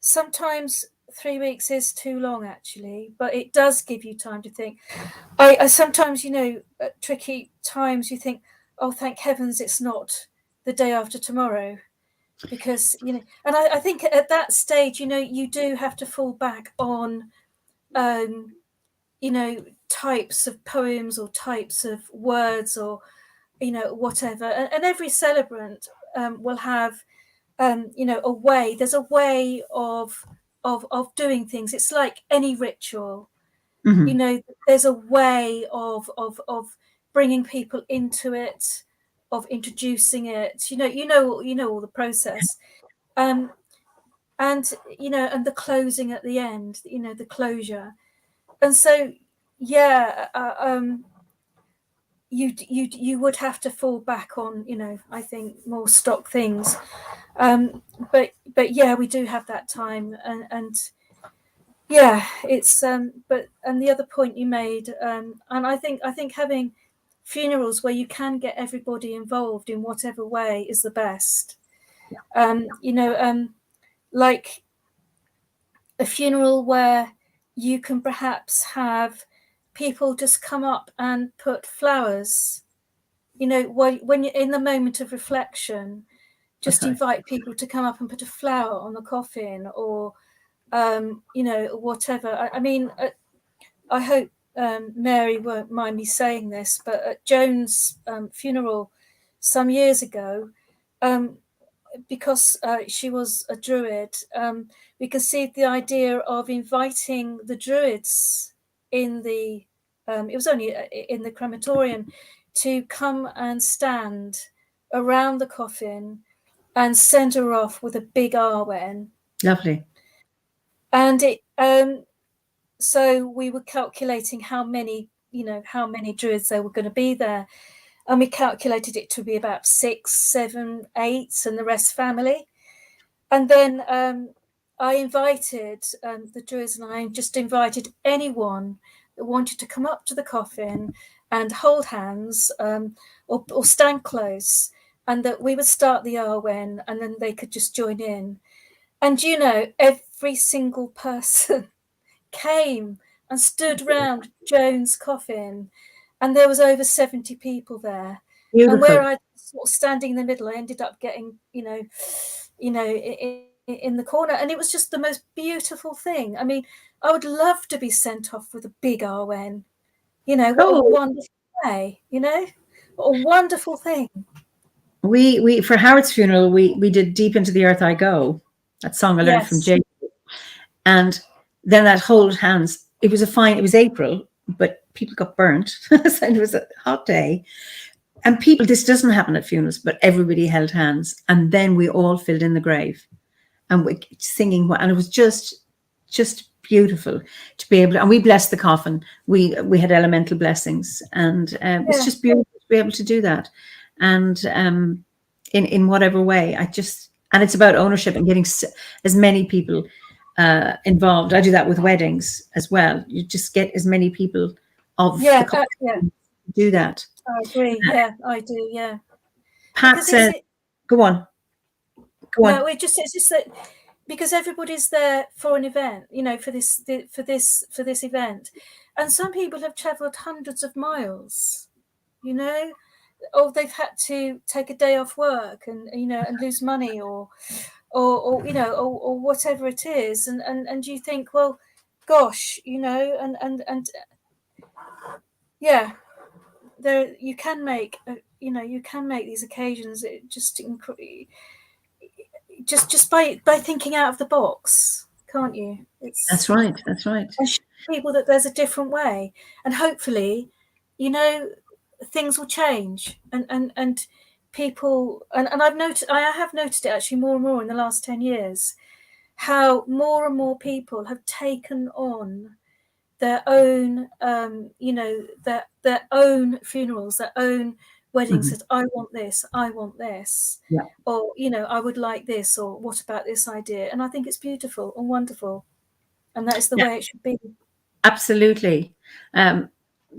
sometimes 3 weeks is too long actually, but it does give you time to think. I sometimes, at tricky times you think, oh, thank heavens it's not the day after tomorrow, because and I think at that stage you do have to fall back on types of poems or types of words or whatever, and every celebrant will have a way. There's a way of doing things. It's like any ritual. Mm-hmm. There's a way of bringing people into it. introducing it. You know all the process, and and the closing at the end. The closure, and so you would have to fall back on I think more stock things, but yeah, we do have that time, and yeah, it's but and the other point you made, and I think having funerals where you can get everybody involved in whatever way is the best. Like a funeral where you can perhaps have people just come up and put flowers, when you're in the moment of reflection, just invite people to come up and put a flower on the coffin, or whatever. I mean, I hope Mary won't mind me saying this, but at Joan's funeral some years ago, because she was a druid, we conceived the idea of inviting the druids in the it was only in the crematorium, to come and stand around the coffin and send her off with a big Arwen. Lovely. And it so we were calculating how many druids there were going to be there, and we calculated it to be about 6, 7, 8, and the rest family. And then I invited the druids, and I just invited anyone that wanted to come up to the coffin and hold hands, or stand close, and that we would start the Arwen, and then they could just join in. And every single person came and stood round Joan's coffin, and there was over 70 people there. Beautiful. And where I was sort of standing in the middle, I ended up getting, in the corner, and it was just the most beautiful thing. I mean, I would love to be sent off with a big Arwen. What a wonderful way. What a wonderful thing. We for Howard's funeral, we did "Deep Into the Earth I Go," that song I learned from Jay, and then that hold hands. It was April, but people got burnt. So it was a hot day. And this doesn't happen at funerals, but everybody held hands. And then we all filled in the grave, and we singing. And it was just beautiful to be able to, and we blessed the coffin. We had elemental blessings, and it was just beautiful to be able to do that. And in whatever way, and it's about ownership and getting as many people involved. I do that with weddings as well. You just get as many people of the couple do that. I agree. I do. Yeah. Pat says, "Go on." No, it's just that because everybody's there for an event, for this event, and some people have travelled hundreds of miles, or they've had to take a day off work and and lose money, or whatever it is, and you think, well, gosh, and yeah, there you can make these occasions just by thinking out of the box, can't you? That's right. And show people that there's a different way, and hopefully, things will change, and people, and I have noticed it actually more and more in the last 10 years, how more and more people have taken on their own, their own funerals, their own weddings. Said, I want this, or I would like this, or what about this idea? And I think it's beautiful and wonderful, and that is the way it should be. Absolutely. And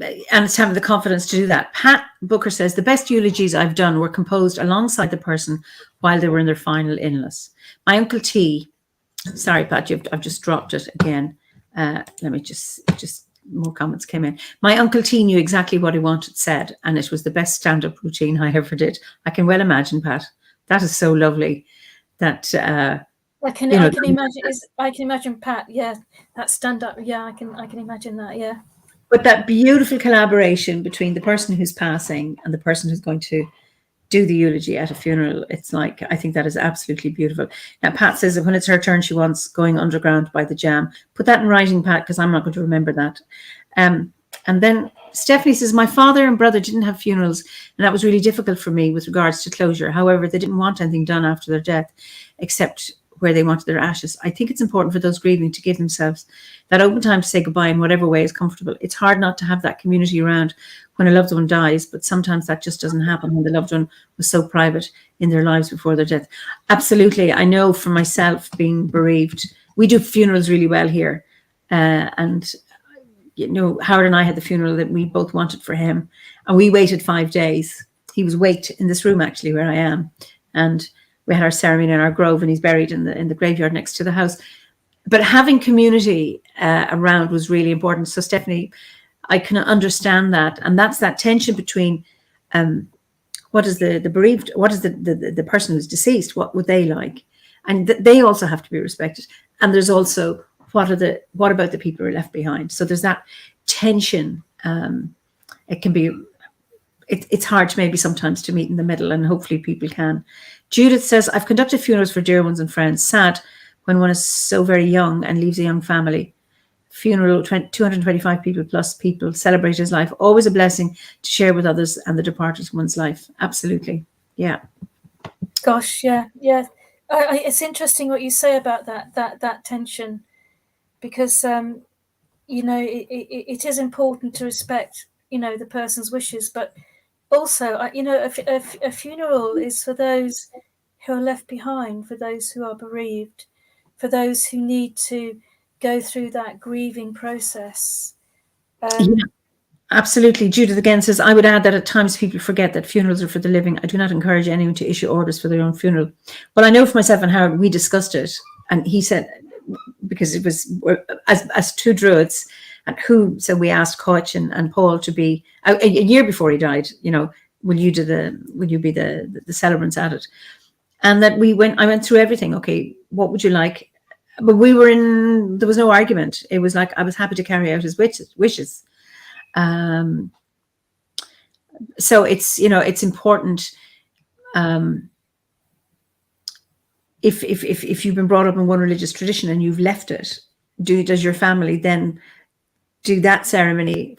it's having the confidence to do that. Pat Booker says, the best eulogies I've done were composed alongside the person while they were in their final illness. My Uncle T, sorry, Pat, I've just dropped it again. Let me just more comments came in. My Uncle T knew exactly what he wanted said, and it was the best stand-up routine I ever did. I can well imagine, Pat. That is so lovely. That I can imagine Pat. Yeah, that stand-up. Yeah, I can imagine that. Yeah. But that beautiful collaboration between the person who's passing and the person who's going to do the eulogy at a funeral, it's like, I think that is absolutely beautiful. Now, Pat says that when it's her turn, she wants Going Underground by The Jam. Put that in writing, Pat, because I'm not going to remember that. And then Stephanie says, my father and brother didn't have funerals, and that was really difficult for me with regards to closure. However, they didn't want anything done after their death, except where they wanted their ashes. I think it's important for those grieving to give themselves that open time to say goodbye in whatever way is comfortable. It's hard not to have that community around when a loved one dies, but sometimes that just doesn't happen when the loved one was so private in their lives before their death. Absolutely. I know for myself, being bereaved, we do funerals really well here. And you know, Howard and I had the funeral that we both wanted for him, and we waited 5 days. He was waked in this room, actually, where I am, and we had our ceremony in our grove, and he's buried in the graveyard next to the house. But having community around was really important. So Stephanie, I can understand that, and that's that tension between what is the bereaved, what is the person who's deceased, what would they like, and they also have to be respected. And there's also what about the people who are left behind? So there's that tension. It can be, it's hard maybe sometimes to meet in the middle, and hopefully people can. Judith says, I've conducted funerals for dear ones and friends. Sad when one is so very young and leaves a young family. Funeral, 225 people plus people celebrate his life. Always a blessing to share with others and the departed one's life. Absolutely. Yeah. Gosh, yeah. It's interesting what you say about that tension, because you know, it is important to respect, you know, the person's wishes, but also, you know, a funeral is for those who are left behind, for those who are bereaved, for those who need to go through that grieving process. Yeah, absolutely. Judith again says, I would add that at times people forget that funerals are for the living. I do not encourage anyone to issue orders for their own funeral. Well, I know for myself and Howard, we discussed it, and he said, because it was as two druids, and so we asked Koch and Paul to be a year before he died, you know, will you be the celebrants at it? And that I went through everything. Okay, what would you like? But there was no argument. It was like, I was happy to carry out his wishes. So it's, you know, it's important. If you've been brought up in one religious tradition and you've left it, does your family then do that ceremony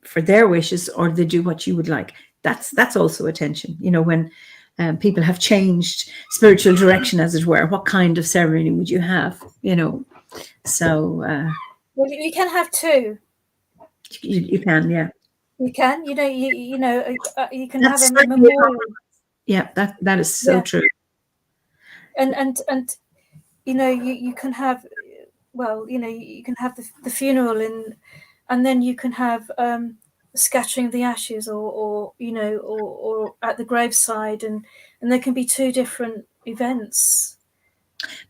for their wishes, or they do what you would like? That's also a tension, you know, when people have changed spiritual direction, as it were. What kind of ceremony would you have, you know? So well, you can have two. You can, yeah. You can, you know, you can have a memorial. Yeah, that is so true. And you know, you can have, well, you know, you can have the funeral and then you can have the scattering of the ashes, or you know, or at the graveside, and there can be two different events.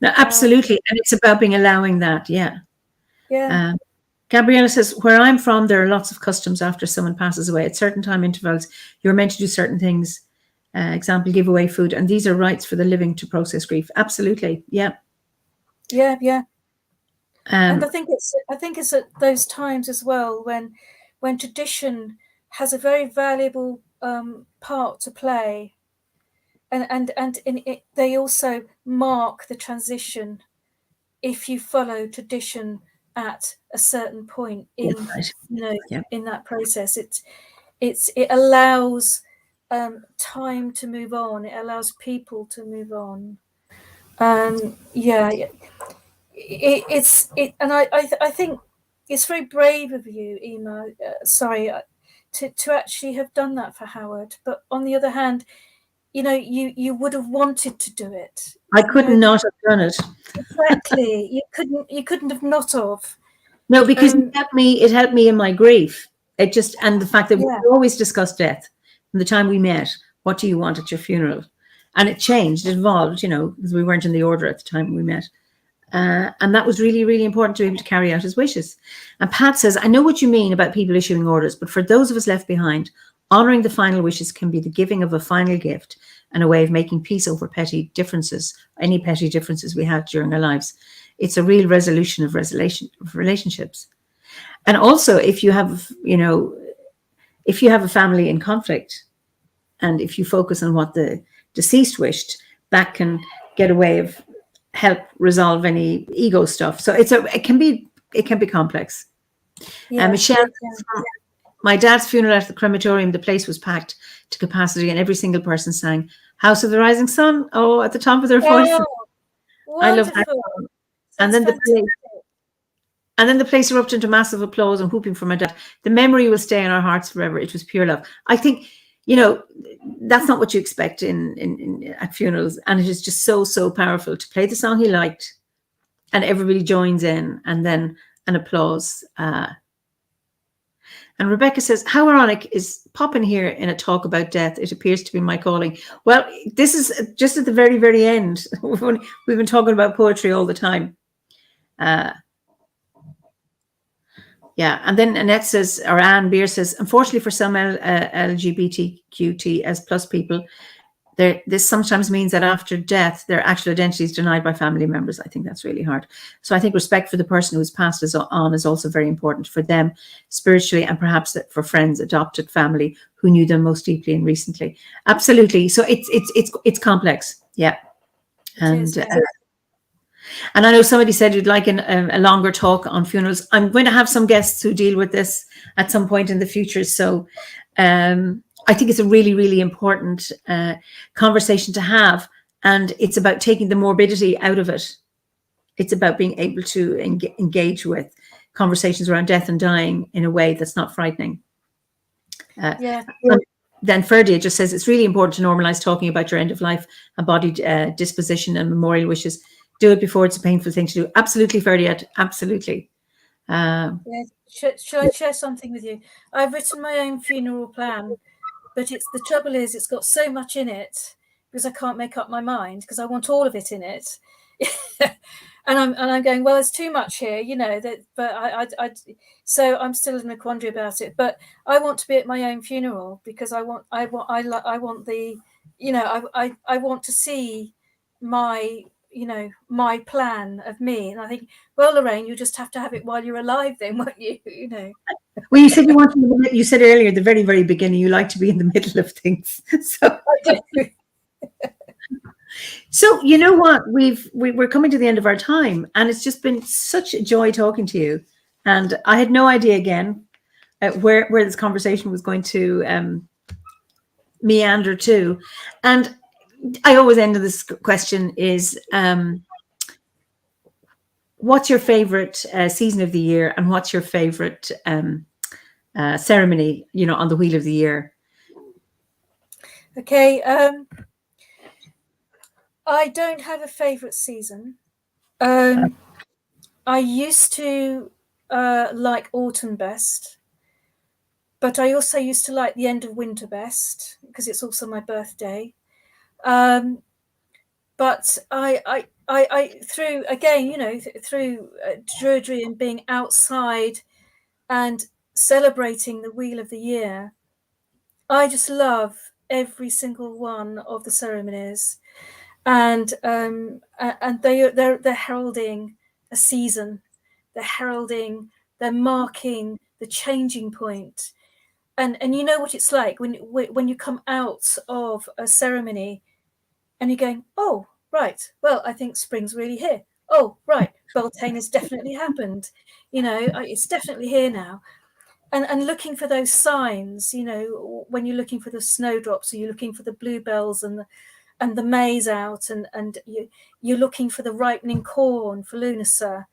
No, absolutely, and it's about allowing that. Yeah. Gabriella says, where I'm from, there are lots of customs after someone passes away. At certain time intervals, you're meant to do certain things. Example, give away food, and these are rites for the living to process grief. Absolutely, yeah. And I think it's at those times as well when tradition has a very valuable part to play, and they also mark the transition if you follow tradition at a certain point in in that process. It allows time to move on. It allows people to move on. And I think it's very brave of you, Eimear. To actually have done that for Howard. But on the other hand, you know, you would have wanted to do it. I could not have done it. Exactly. You couldn't have not have. No, because it helped me in my grief. It just, and the fact that we always discussed death from the time we met. What do you want at your funeral? And it changed, it evolved, you know, because we weren't in the order at the time we met. And that was really, really important to be able to carry out his wishes. And Pat says, I know what you mean about people issuing orders, but for those of us left behind, honouring the final wishes can be the giving of a final gift and a way of making peace over petty differences, any petty differences we had during our lives. It's a real resolution of relationships. And also, if you have, you know, if you have a family in conflict, and if you focus on what the deceased wished, that can get a way of help resolve any ego stuff. So it can be complex. Michelle, My dad's funeral at the crematorium, the place was packed to capacity, and every single person sang House of the Rising Sun, oh, at the top of their voices. I love that song. And then the place erupted into massive applause and whooping for my dad. The memory will stay in our hearts forever. It was pure love. I think, you know, that's not what you expect at funerals, and it is just so powerful to play the song he liked, and everybody joins in, and then an applause. And Rebecca says, how ironic is popping here in a talk about death? It appears to be my calling. Well, this is just at the very, very end. We've been talking about poetry all the time. Yeah, and then Annette says, or Anne Beer says, unfortunately for some LGBTQTS plus people, this sometimes means that after death, their actual identity is denied by family members. I think that's really hard. So I think respect for the person who's passed on is also very important for them spiritually, and perhaps for friends, adopted family who knew them most deeply and recently. Absolutely. So it's complex. Yeah. And I know somebody said you'd like a longer talk on funerals. I'm going to have some guests who deal with this at some point in the future. So I think it's a really, really important conversation to have. And it's about taking the morbidity out of it. It's about being able to engage with conversations around death and dying in a way that's not frightening. Then Ferdia just says, it's really important to normalize talking about your end of life and body disposition and memorial wishes. Do it before it's a painful thing to do. Absolutely, Ferdia. Absolutely. Shall I share something with you? I've written my own funeral plan, but the trouble is it's got so much in it because I can't make up my mind because I want all of it in it. and I'm going, well, there's too much here, you know, so I'm still in a quandary about it, but I want to be at my own funeral because I want the, you know, I want to see my plan of me. And I think, well, Lorraine, you just have to have it while you're alive then, won't you? You know. Well, you said earlier at the very, very beginning, you like to be in the middle of things. So I do. So you know what, we're coming to the end of our time, and it's just been such a joy talking to you. And I had no idea again where this conversation was going to meander to. And I always end with this question is, what's your favorite season of the year, and what's your favorite ceremony, you know, on the wheel of the year? Okay. I don't have a favorite season. I used to like autumn best, but I also used to like the end of winter best because it's also my birthday. But I through again, you know, through druidry and being outside and celebrating the wheel of the year, I just love every single one of the ceremonies. And they're heralding a season, they're marking the changing point. And you know what it's like when you come out of a ceremony and you're going, oh right, well, I think spring's really here. Oh right, Beltane has definitely happened, you know, it's definitely here now. And looking for those signs, you know, when you're looking for the snowdrops, or you're looking for the bluebells and the maize out, and you're looking for the ripening corn for Lunasa,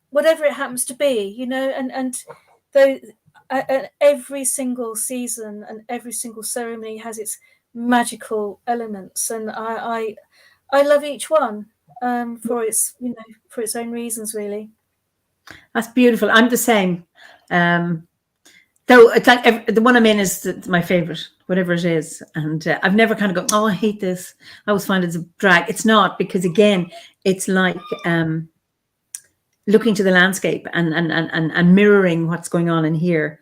whatever it happens to be, you know, and every single season and every single ceremony has its magical elements, and I love each one for its, you know, for its own reasons, really. That's beautiful. I'm the same. Though it's like the one I'm in is my favorite, whatever it is. And I've never kind of gone, oh, I hate this. I always find it's a drag. It's not, because again, it's like looking to the landscape and mirroring what's going on in here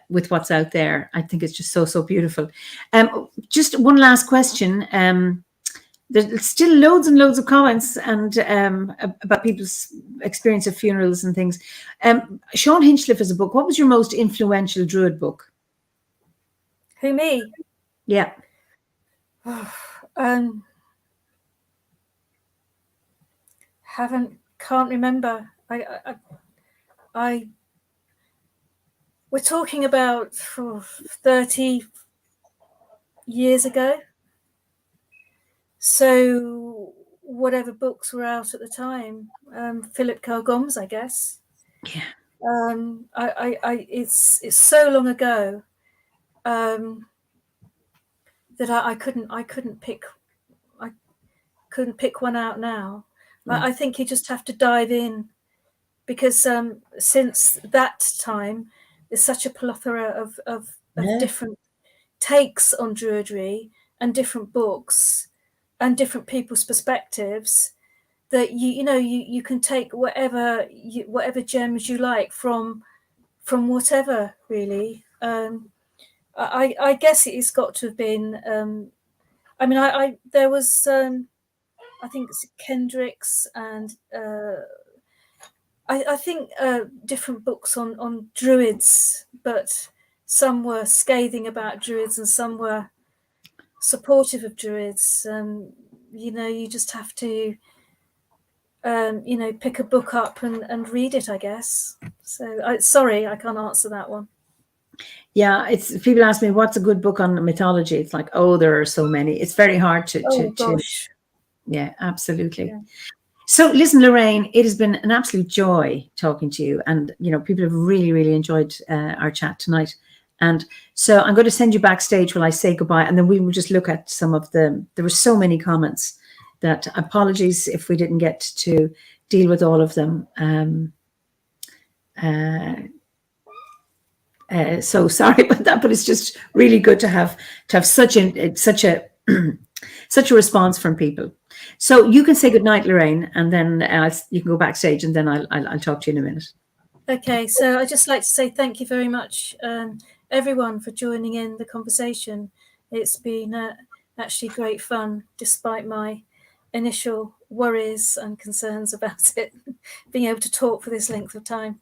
with what's out there. I think it's just so beautiful. Just one last question. There's still loads and loads of comments and about people's experience of funerals and things. Sean Hinchliffe has a book. What was your most influential Druid book? Who, me? Yeah. Can't remember. I we're talking about 30 years ago. So whatever books were out at the time, Philip Carr-Gomm's, I guess. Yeah. It's so long ago that I couldn't pick one out now. I think you just have to dive in, because since that time there's such a plethora of different takes on druidry and different books and different people's perspectives, that you can take whatever gems you like from whatever, really. I guess it's got to have been there was I think it's Kendrick's and I think different books on druids, but some were scathing about druids and some were supportive of druids. You just have to pick a book up and read it, I guess. So sorry, I can't answer that one. Yeah, it's people ask me what's a good book on mythology. It's like, oh, there are so many. It's very hard to yeah, absolutely. Yeah. So listen, Lorraine, it has been an absolute joy talking to you, and people have really enjoyed our chat tonight. And so I'm going to send you backstage while I say goodbye, and then we will just look at some of them. There were so many comments that apologies if we didn't get to deal with all of them. So sorry about that, but it's just really good to have such a response from people. So you can say goodnight, Lorraine, and then you can go backstage, and then I'll talk to you in a minute. Okay, so I'd just like to say thank you very much, everyone, for joining in the conversation. It's been actually great fun, despite my initial worries and concerns about it, being able to talk for this length of time.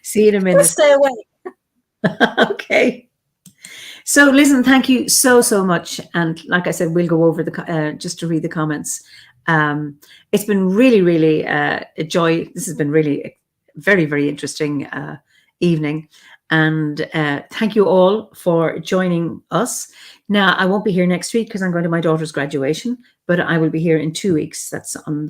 See you in a minute. Just stay awake. Okay. So listen, thank you so much. And like I said, we'll go over just to read the comments. It's been really a joy. This has been really a very interesting evening. And thank you all for joining us. Now, I won't be here next week because I'm going to my daughter's graduation, but I will be here in 2 weeks. That's on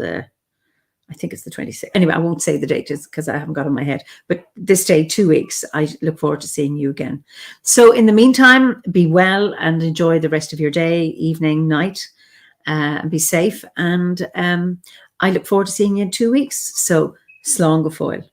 I think it's the 26th. Anyway, I won't say the date because I haven't got it in my head. But this day, 2 weeks, I look forward to seeing you again. So in the meantime, be well and enjoy the rest of your day, evening, night, and be safe. And I look forward to seeing you in 2 weeks. So, slán go fóill.